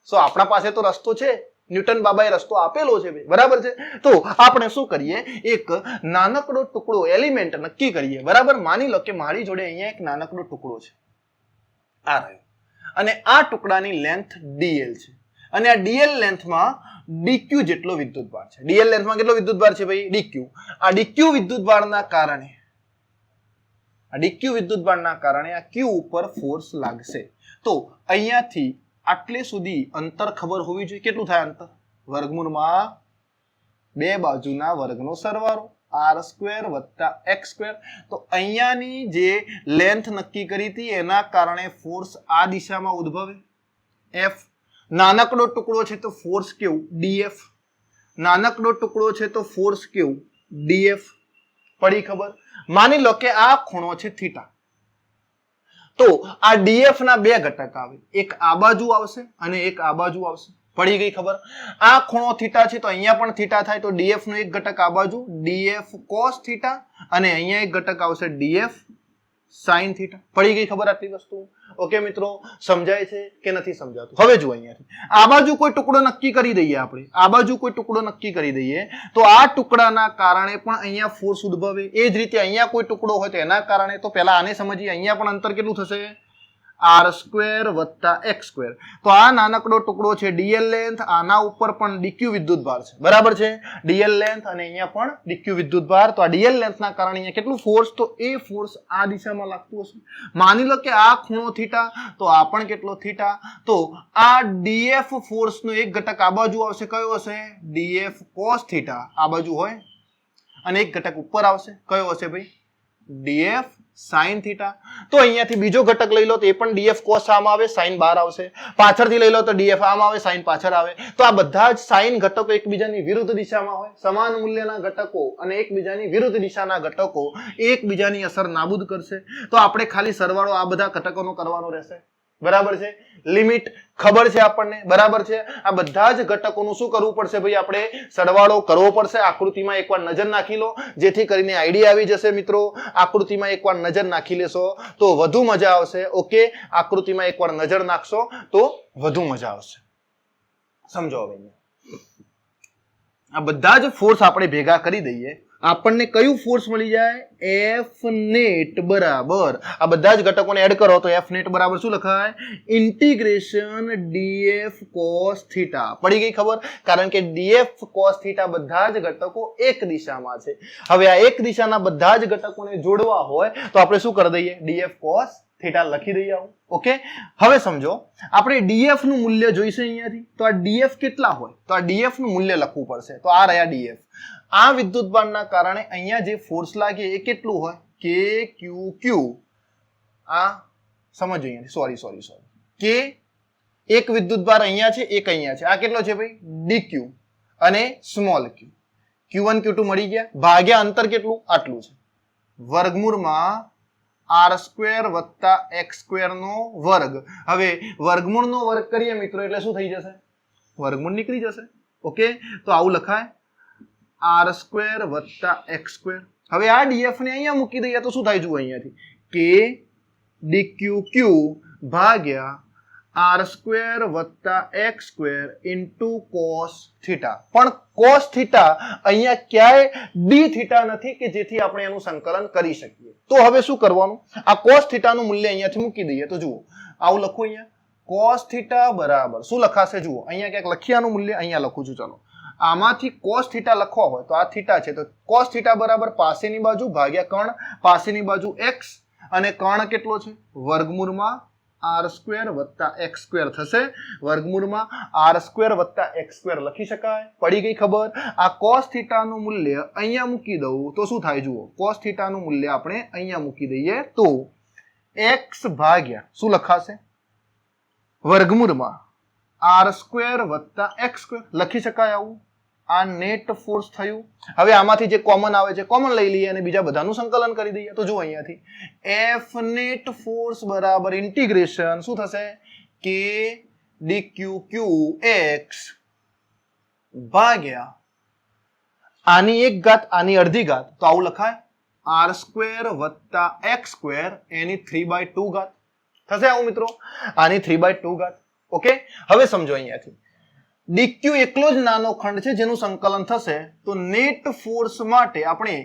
સો આપણા પાસે તો રસ્તો છે, ન્યૂટન બાબાએ રસ્તો આપેલો છે ભાઈ. બરાબર છે. તો આપણે શું કરીએ? એક નાનકડો ટુકડો એલિમેન્ટ નક્કી કરીએ. બરાબર. માની લો કે મારી જોડે અહીંયા એક નાનકડો ટુકડો છે આ રહ્યો અને આ ટુકડાની લેન્થ dl છે અને આ dl લેન્થમાં dq જેટલો વિદ્યુતભાર છે. dl લેન્થમાં કેટલો વિદ્યુતભાર છે ભાઈ? dq. આ dq વિદ્યુતભારના કારણે આ q ઉપર ફોર્સ લાગશે. તો અહીંયાથી આટલે સુધી અંતર ખબર હોવી જોઈએ. કેટલું થાય અંતર? વર્ગમૂળમાં બે બાજુના વર્ગનો સરવાળો r² + x². તો અહીંયાની જે લેન્થ નક્કી કરી હતી એના કારણે ફોર્સ આ દિશામાં ઉદ્ભવે f. નાનકડો ટુકડો છે તો ફોર્સ કેવું? df. નાનકડો ટુકડો છે તો ફોર્સ કેવું? df. પડી ખબર? માની લો કે આ ખૂણો છે થીટા. તો આ df ના બે ઘટક આવે, એક આ બાજુ આવશે અને એક આ બાજુ આવશે. પડી ગઈ ખબર? આ ખૂણો થીટા છે તો અહીંયા પણ થીટા થાય તો df નો એક ઘટક આ બાજુ df cos થીટા અને અહીંયા એક ઘટક આવશે df sin થીટા. પડી ગઈ ખબર આટલી વસ્તુ? ઓકે મિત્રો સમજાય છે કે નથી સમજાતું? હવે જુઓ અહીંયાથી આ બાજુ કોઈ ટુકડો નક્કી કરી દઈએ આપણે. આ બાજુ કોઈ ટુકડો નક્કી કરી દઈએ તો આ ટુકડાના કારણે પણ અહીંયા ફોર્સ ઉદ્ભવે. એ જ રીતે અહીંયા કોઈ ટુકડો હોય તો એના કારણે. તો પહેલા આને સમજીએ. અહીંયા પણ અંતર કેટલું થશે? r² + x². તો આ નાનકડો ટુકડો છે dl લેન્થ, આના ઉપર પણ dq વિદ્યુતભાર છે. બરાબર છે. dl લેન્થ અને અહીંયા પણ dq વિદ્યુતભાર. તો આ dl લેન્થના કારણે અહીંયા કેટલું ફોર્સ? તો એ ફોર્સ આ દિશામાં લાગતું હશે. માની લો કે આ ખૂણો થીટા તો આ પણ કેટલો? થીટા. તો આ df ફોર્સનો એક ઘટક આ બાજુ આવશે. કયો હશે? df cos થીટા આ બાજુ હોય અને એક ઘટક ઉપર આવશે. કયો હશે ભાઈ? df sin theta. તો અહીંયાથી બીજો ઘટક લઈ લો તો એ પણ df cos આમ આવે, sin બહાર આવશે. પાછળથી લઈ લો તો df આમ આવે, sin પાછળ આવે. તો આ બધા જ sin ઘટકો એકબીજાની વિરુદ્ધ દિશામાં હોય. સમાન મૂલ્યના ઘટકો અને એકબીજાની વિરુદ્ધ દિશાના ઘટકો એકબીજાની અસર નાબૂદ કરશે. તો આપણે ખાલી સરવાળો આ બધા ઘટકોનો કરવાનો રહેશે. બરાબર છે. લિમિટ ખબર છે આપણને. બરાબર છે. આ બધા જ ઘટકોનું શું કરવું પડશે ભાઈ? આપણે સરવાળો કરવો પડશે. આકૃતિમાં એકવાર નજર નાખી લો જેથી કરીને આઈડિયા આવી જશે મિત્રો. આકૃતિમાં એકવાર નજર નાખી લેશો તો વધુ મજા આવશે. ઓકે આકૃતિમાં એકવાર નજર નાખશો તો વધુ મજા આવશે. સમજો હવે આ બધા જ ફોર્સ આપણે ભેગા કરી દઈએ આપણને કયું ફોર્સ મળી જાય? એફ નેટ બરાબર, આ બધા જ ઘટકોને એડ કરો તો એફ નેટ બરાબર શું લખાય? Integration d f cos theta. પડી ગઈ ખબર? કારણ કે ડીએફ કોસ થીટા બધા જ ઘટકો એક દિશામાં છે. હવે આ એક દિશાના બધા જ ઘટકોને જોડવા હોય તો આપણે શું કરી દઈએ? ડીએફ કોસ થીટા લખી દઈએ આવું. ઓકે, હવે સમજો આપણે ડીએફ નું મૂલ્ય જોઈશે અહીંયાથી. તો આ ડીએફ કેટલા હોય? તો આ ડીએફ નું મૂલ્ય લખવું પડશે. તો આ રહ્યા ડીએફ. આ વિદ્યુતભારના કારણે અહીંયા જે ફોર્સ લાગે એ કેટલું હોય? કે ક્યુ ક્યુ. આ સમજો અહીંયાથી. સોરી કે એક વિદ્યુતભાર અહીંયા છે, એક અહીંયા છે. આ કેટલો છે ભાઈ? ડીક્યુ અને સ્મોલ ક્યુ. Q1 Q2 મળી ગયા, ભાગ્યા અંતર કેટલું? આટલું છે. વર્ગમૂળમાં r² વત્તા x² નો વર્ગ. હવે વર્ગમૂળનો વર્ગ કરીએ મિત્રો એટલે શું થઈ જશે? વર્ગમૂળ નીકળી જશે. ઓકે, તો આવું લખાય r² વત્તા x². હવે આ ડીએફ ને અહીંયા મૂકી દઈએ તો શું થાય? જુઓ અહીંયાથી કે dqq ભાગ્યા r² વત્તા x² ઇન્ટુ કોસ થીટા. પણ કોસ થીટા અહીંયા ક્યાંય ડી થીટા નથી કે જેથી આપણે એનું સંકલન કરી શકીએ. તો હવે શું કરવાનું? આ કોસ થીટાનું મૂલ્ય અહીંયાથી મૂકી દઈએ. તો જુઓ આવું લખું અહીંયા, કોસ થીટા બરાબર શું લખાશે? જુઓ અહીંયા ક્યાંક લખી આનું મૂલ્ય, અહીંયા લખું છું. ચલો, આમાંથી કોસ થીટા લખવા હોય તો આ થીટા છે, તો કોસ થીટા બરાબર પાસેની બાજુ ભાગ્યા કર્ણ. પાસેની બાજુ x અને કર્ણ કેટલો છે? વર્ગમૂળમાં r² વત્તા x² થશે. વર્ગમૂળમાં r² વત્તા x² લખી શકાય. પડી ગઈ ખબર? આ કોસ થીટાનું મૂલ્ય અહીંયા મૂકી દઉં તો શું થાય? જુઓ, કોસ થીટાનું મૂલ્ય આપણે અહીંયા મૂકી દઈએ તો x ભાગ્યા શું લખાશે? વર્ગમૂળમાં r² વત્તા x² લખી શકાય આવું. આ નેટ ફોર્સ થયું. હવે આમાંથી જે કોમન આવે છે કોમન લઈ લઈએ અને બીજા બધાનું સંકલન કરી દઈએ. તો જુઓ અહીંયાથી એફ નેટ ફોર્સ બરાબર ઇન્ટિગ્રેશન શું થશે? કે dqq(x) ભાગ્યા આની એક ઘાત આની અડધી ઘાત. તો આવું લખાય r² વત્તા x² એની 3/2 ઘાત થશે આવું મિત્રો. આની 3/2 ઘાત. ઓકે, હવે સમજો અહીંયાથી dq એકલો જ નાનો ખંડ છે જેનું સંકલન થશે. તો નેટ ફોર્સ માટે આપણે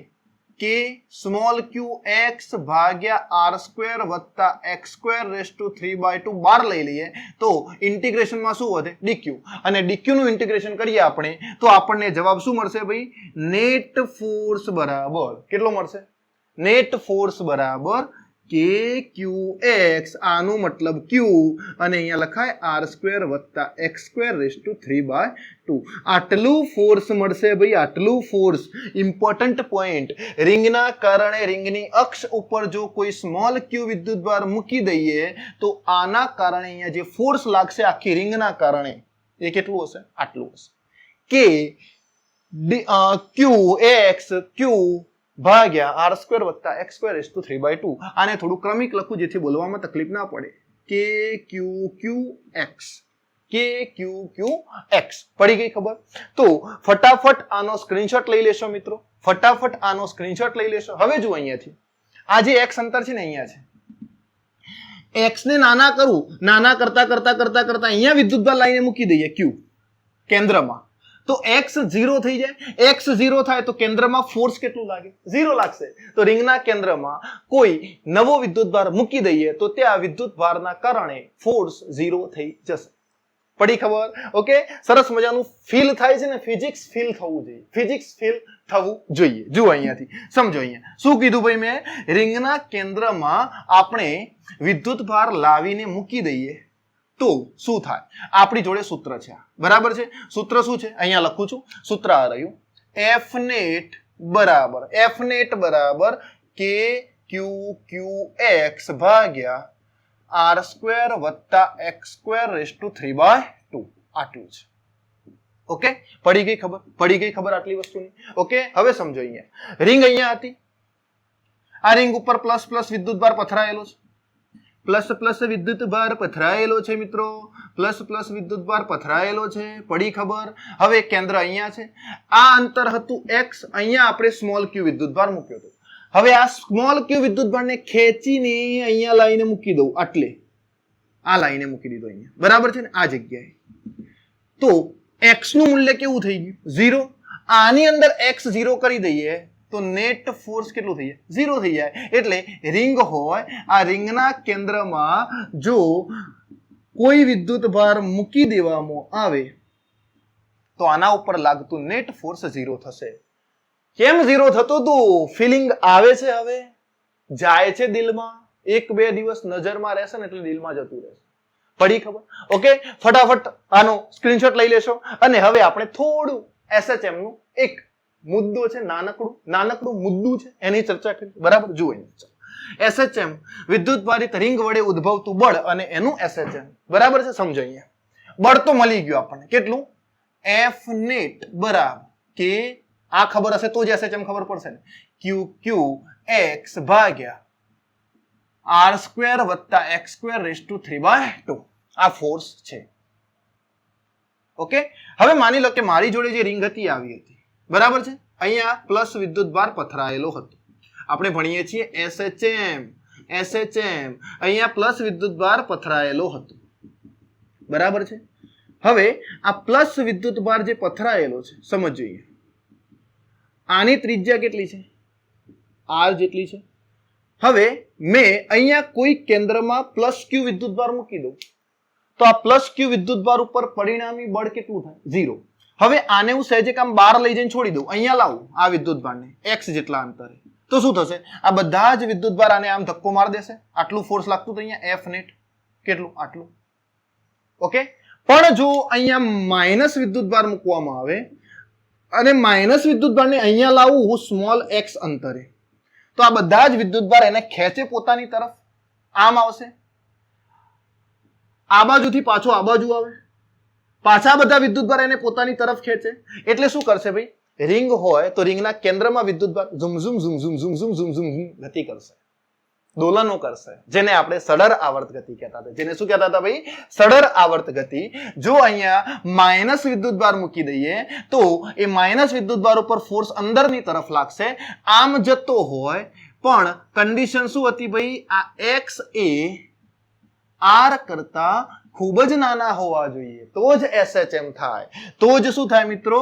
કે સ્મોલ ક્યુ x ભાગ્યા r² વત્તા x² રેઝ ટુ 3/2 બાર લઈ લઈએ તો ઇન્ટિગ્રેશનમાં શું વધે? dq. અને dq નું ઇન્ટિગ્રેશન કરીએ આપણે તો આપણને જવાબ શું મળશે ભાઈ? નેટ ફોર્સ બરાબર કેટલો મળશે? નેટ ફોર્સ બરાબર kqx. આનું મતલબ q અને અહીંયા લખાય r² વત્તા x² રેઝ ટુ 3/2. આટલું ફોર્સ મળશે ભાઈ, આટલું ફોર્સ. ઇમ્પોર્ટન્ટ પોઈન્ટ, રિંગના કારણે રિંગની અક્ષ ઉપર જો કોઈ સ્મોલ q વિદ્યુતભાર મૂકી દઈએ તો આના કારણે અહીંયા જે ફોર્સ લાગશે આખી રિંગના કારણે એ કેટલું હશે? આટલું હશે. કે qx q ભાગ્યા r² વત્તા x² રેઝ ટુ 3/2. આને થોડું ક્રમિક લખું જેથી બોલવામાં તકલીફ ના પડે. kqqx. kqqx. પડી ગઈ ખબર? તો ફટાફટ આનો સ્ક્રીનશોટ લઈ લેશો મિત્રો. ફટાફટ આનો સ્ક્રીનશોટ લઈ લેશો. હવે જુઓ અહીંયાથી આ જે x અંતર છે ને અહીંયા છે, x ને નાના કરું, નાના કરતા કરતા કરતા કરતા અહીંયા વિદ્યુતભાર લાઈને મૂકી દઈએ q કેન્દ્રમાં. તો x 0 થઈ જાય. x 0 થાય તો કેન્દ્રમાં ફોર્સ કેટલું લાગે? 0 લાગશે. તો રિંગના કેન્દ્રમાં કોઈ નવો વિદ્યુતભાર મૂકી દઈએ તો ત્યાં વિદ્યુતભારના કારણે ફોર્સ 0 થઈ જશે. પડી ખબર? ઓકે, સરસ મજાનું ફીલ થાય છે ને? ફિઝિક્સ ફીલ થવું જોઈએ. ફિઝિક્સ ફીલ થવું જોઈએ. જુઓ અહીંયાથી સમજો. અહીંયા શું કીધું ભાઈ મેં? રિંગના કેન્દ્રમાં આપણે વિદ્યુતભાર લાવીને મૂકી દઈએ તો શું થાય? આપણી જોડે સૂત્ર છે, બરાબર છે? સૂત્ર શું છે? અહીંયા લખું છું. સૂત્ર આ રહ્યું F નેટ બરાબર કે kqx ભાગ્યા r² વત્તા x² રેઝ ટુ 3/2. આટલું છે. ઓકે, પડી ગઈ ખબર? પડી ગઈ ખબર આટલી વસ્તુની? ઓકે, હવે સમજો. અહીંયા રિંગ અહીંયા હતી. આ રિંગ ઉપર પ્લસ પ્લસ વિદ્યુતભાર પથરાયેલો છે. પ્લસ પ્લસ વિદ્યુતભાર પથરાયેલો છે મિત્રો. પ્લસ પ્લસ વિદ્યુતભાર પથરાયેલો છે. પડી ખબર? હવે કેન્દ્ર અહીંયા છે. આ અંતર હતું x. અહીંયા આપણે સ્મોલ q વિદ્યુતભાર મૂક્યો હતો. હવે આ સ્મોલ q વિદ્યુતભારને ખેંચીને અહીંયા લાઈને મૂકી દઉં. આટલે આ લાઈને મૂકી દીધો અહીંયા, બરાબર છે ને? આ જગ્યાએ તો x નું મૂલ્ય કેવું થઈ ગયું? 0. આની અંદર x 0 કરી દઈએ તો નેટ ફોર્સ કેટલું થઈ જાય? 0 થઈ જાય. એટલે રિંગ હોય, આ રિંગના કેન્દ્રમાં જો કોઈ વિદ્યુત ભાર મૂકી દેવામાં આવે તો આના ઉપર લાગતું નેટ ફોર્સ 0 થશે. કેમ 0 થતું હતું? ફિલિંગ આવે છે, હવે જાય છે દિલમાં, 1-2 દિવસ નજરમાં રહેશે ને એટલે દિલમાં જતું રહેશે. પડી ખબર? ઓકે, ફટાફટ આનો સ્ક્રીનશોટ લઈ લેશો. અને હવે આપણે થોડું SHM નું એક મુદ્દો છે, નાનકડું મુદ્દું છે, એની ચર્ચા કરીએ. બરાબર? જુઓ SHM વિદ્યુત ભારિત રિંગ વડે ઉદ્ભવતું બળ અને એનું SHM. બરાબર છે? સમજો. અહીંયા બળ તો મળી ગયું આપણને. કેટલું? F net બરાબર કે આ ખબર હશે તો જ SHM ખબર પડશે ને. QQX ભાગ્યા R² + X²⁵ આ ફોર્સ છે. ઓકે, હવે માની લો કે મારી જોડે જે રિંગ હતી આવી હતી. બરાબર છે? અહીંયા પ્લસ વિદ્યુત ભાર પથરાયેલો હતો. આપણે ભણીએ છીએ SHM. અહીંયા પ્લસ વિદ્યુત ભાર પથરાયેલો હતો. બરાબર છે? હવે આ પ્લસ વિદ્યુત ભાર જે પથરાયેલો છે, સમજ જોઈએ. આની ત્રિજ્યા કેટલી છે? R જેટલી છે. હવે મેં અહીંયા કોઈ કેન્દ્રમાં +Q વિદ્યુત ભાર મૂકી દઉં તો આ +Q વિદ્યુત ભાર ઉપર પરિણામી બળ કેટલું થાય? 0. હવે આને હું સહેજે કામ બહાર લઈ જઈને છોડી દઉં, અહીંયા લાવું આ વિદ્યુત ભારને x જેટલા અંતરે, તો શું થશે? આ બધા જ વિદ્યુત ભાર આને આમ ધક્કો મારી દેશે. આટલું ફોર્સ લાગતું તો અહીંયા F net કેટલું? આટલું. ઓકે, પણ જો અહીંયા માઇનસ વિદ્યુત ભાર મૂકવામાં આવે અને માઇનસ વિદ્યુત ભારને અહીંયા લાવું હું સ્મોલ x અંતરે, તો આ બધા જ વિદ્યુત ભાર એને ખેંચે પોતાની તરફ, આમ આવશે. આ બાજુથી પાછો આ બાજુ આવે, પાછા બધા વિદ્યુત ભાર એને પોતાની તરફ ખેંચે. એટલે શું કરશે ભાઈ? રિંગ હોય તો રિંગના કેન્દ્રમાં વિદ્યુત ભાર ઝુમ ઝુમ ઝુમ ઝુમ ઝુમ ઝુમ ઝુમ ઝુમ ગતિ કરશે, દોલનો કરશે, જેને આપણે સડર આવર્ત ગતિ કહેતા હતા. જેને શું કહેતા હતા ભાઈ? સડર આવર્ત ગતિ. જો અહીંયા માઇનસ વિદ્યુત ભાર મૂકી દઈએ તો એ માઇનસ વિદ્યુત ભાર ઉપર ફોર્સ અંદરની તરફ લાગશે, આમ જતો હોય. પણ કન્ડિશન શું હતી ભાઈ? આ x એ r કરતા ખૂબ જ નાના હોવા જોઈએ તો જ SHM થાય. તો જ શું થાય મિત્રો?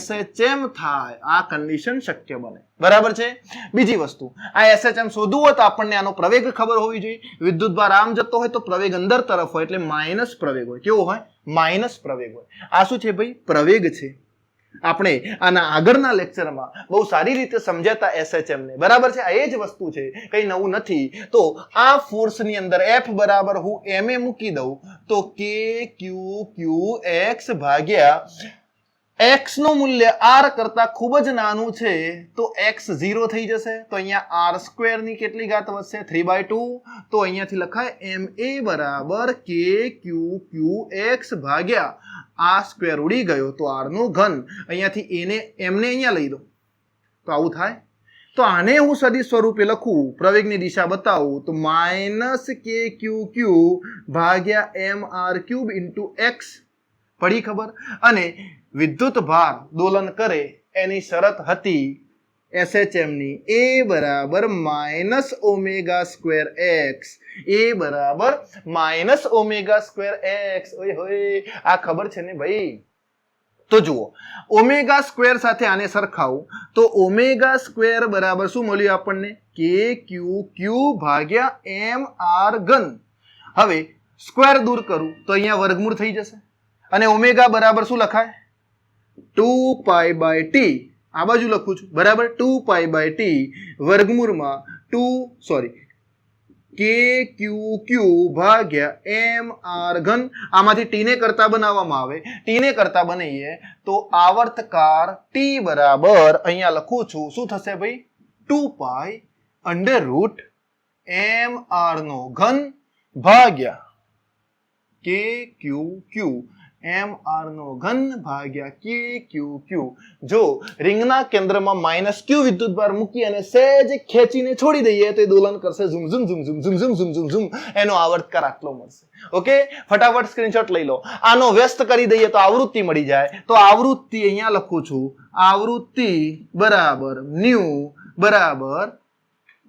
SHM થાય. આ કન્ડિશન શક્ય બને. બરાબર છે? બીજી વસ્તુ, આ SHM શોધવું હોય તો આપણને આનો પ્રવેગ ખબર હોવી જોઈએ. વિદ્યુત ભાર આમ જતો હોય તો પ્રવેગ અંદર તરફ હોય એટલે માઇનસ પ્રવેગ હોય. કેવો હોય? માઇનસ પ્રવેગ હોય. આ શું છે ભાઈ? પ્રવેગ છે. આપણે આના આગળના લેક્ચરમાં બહુ સારી રીતે સમજાતા SHM ને. બરાબર છે? આ એ જ વસ્તુ છે, કઈ નવું નથી. તો આ ફોર્સ ની અંદર F બરાબર હું ma મૂકી દઉં તો KQQX ભાગ્યા x નું મૂલ્ય r કરતા ખૂબ જ નાનું છે તો x 0 થઈ જશે. તો અહીંયા r² ની કેટલી ઘાત વધશે? 3/2. તો અહીંયાથી લખાય ma બરાબર KQQX ભાગ્યા આ સ્ક્વેર ઉડી ગયો તો r નો ઘન. અહીંયાથી એમને અહીંયા લઈ દો તો આવું થાય. તો આને હું સદિશ સ્વરૂપે લખું, પ્રવેગની દિશા બતાવું તો -KQQ ભાગ્યા mr³ ઇન્ટુ x. પડી ખબર? અને વિદ્યુત ભાર દોલન કરે એની શરત હતી SHM ની a બરાબર -ω²x. a બરાબર -ω²x. ઓય હોય, આ ખબર છે ને ભાઈ? તો જુઓ, ω² સાથે આને સરખાવું તો ω² બરાબર શું મળ્યું આપણને? KQQ ભાગ્યા mr³. હવે સ્ક્વેર દૂર કરું તો અહીંયા વર્ગમૂળ થઈ જશે અને ઓમેગા બરાબર શું લખાય? 2π/t. આ બાજુ લખું છું. બરાબર? 2π/t વર્ગમૂળમાં KQQ ભાગ્યા mr³. આમાંથી t ને કરતા બનાવવામાં આવે. t ને કરતા બનાવીએ તો આવર્તકાર t બરાબર અહીંયા લખું છું શું થશે ભાઈ? 2π√mr³ ભાગ્યા KQQ mr³ ભાગ્યા KQQ. જો રિંગના કેન્દ્રમાં -q વિદ્યુત ભાર મૂકી અને સહેજ ખેંચીને છોડી દઈએ તો એ દોલન કરશે ઝુમ ઝુમ ઝુમ ઝુમ ઝુમ ઝુમ ઝુમ ઝુમ ઝુમ. એનો આવર્તકાર આટલો મળશે. ઓકે, ફટાફટ સ્ક્રીનશોટ લઈ લો. આનો વ્યસ્ત કરી દઈએ તો આવૃત્તિ મળી જાય. તો આવૃત્તિ અહીંયા લખું છું. આવૃત્તિ બરાબર ન્યુ બરાબર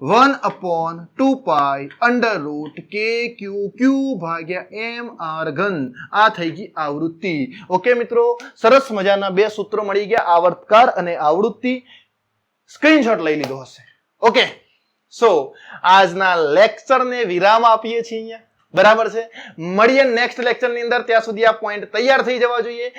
1/2π√KQQ ભાગ્યા mr³. આ થઈ ગઈ આવૃત્તિ. ઓકે મિત્રો, સરસ મજાના બે સૂત્રો મળી ગયા, આવર્તકાર અને આવૃત્તિ. સ્ક્રીનશોટ લઈ લીધો હશે. ઓકે, સો આજના લેક્ચરને વિરામ આપીએ છીએ અહીંયા. બરાબર છે, મળીએ નેક્સ્ટ લેક્ચરની અંદર. ત્યાં સુધી આ પોઈન્ટ તૈયાર થઈ જવા જોઈએ.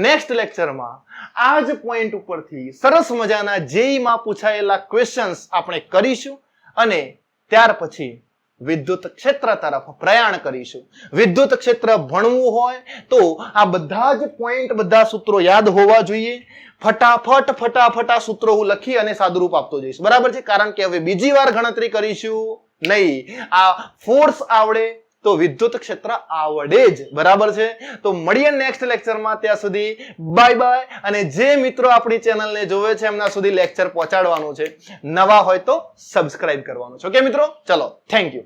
નેક્સ્ટ લેક્ચરમાં આ જ પોઈન્ટ ઉપરથી સરસ મજાના જેઈ માં પૂછાયેલા ક્વેશ્ચન્સ આપણે કરીશું અને ત્યાર પછી વિદ્યુત ક્ષેત્ર તરફ પ્રયાણ કરીશું. વિદ્યુત ક્ષેત્ર ભણવું હોય તો આ બધા જ પોઈન્ટ, બધા સૂત્રો યાદ હોવા જોઈએ. ફટાફટ આ સૂત્રો હું લખી અને સાદુરૂપ આપતો જઈશ. બરાબર છે, કારણ કે હવે બીજી વાર ગણતરી કરીશું નહીં. આ ફોર્સ આવડે તો વિદ્યુત ક્ષેત્ર આવડે જ. બરાબર છે, તો મળીએ નેક્સ્ટ લેક્ચરમાં. ત્યાં સુધી બાય બાય. અને જે મિત્રો આપણી ચેનલને જોવે છે એમના સુધી લેક્ચર પહોંચાડવાનું છે. નવા હોય તો સબસ્ક્રાઇબ કરવાનું છે. ઓકે મિત્રો, ચલો, થેન્ક યુ.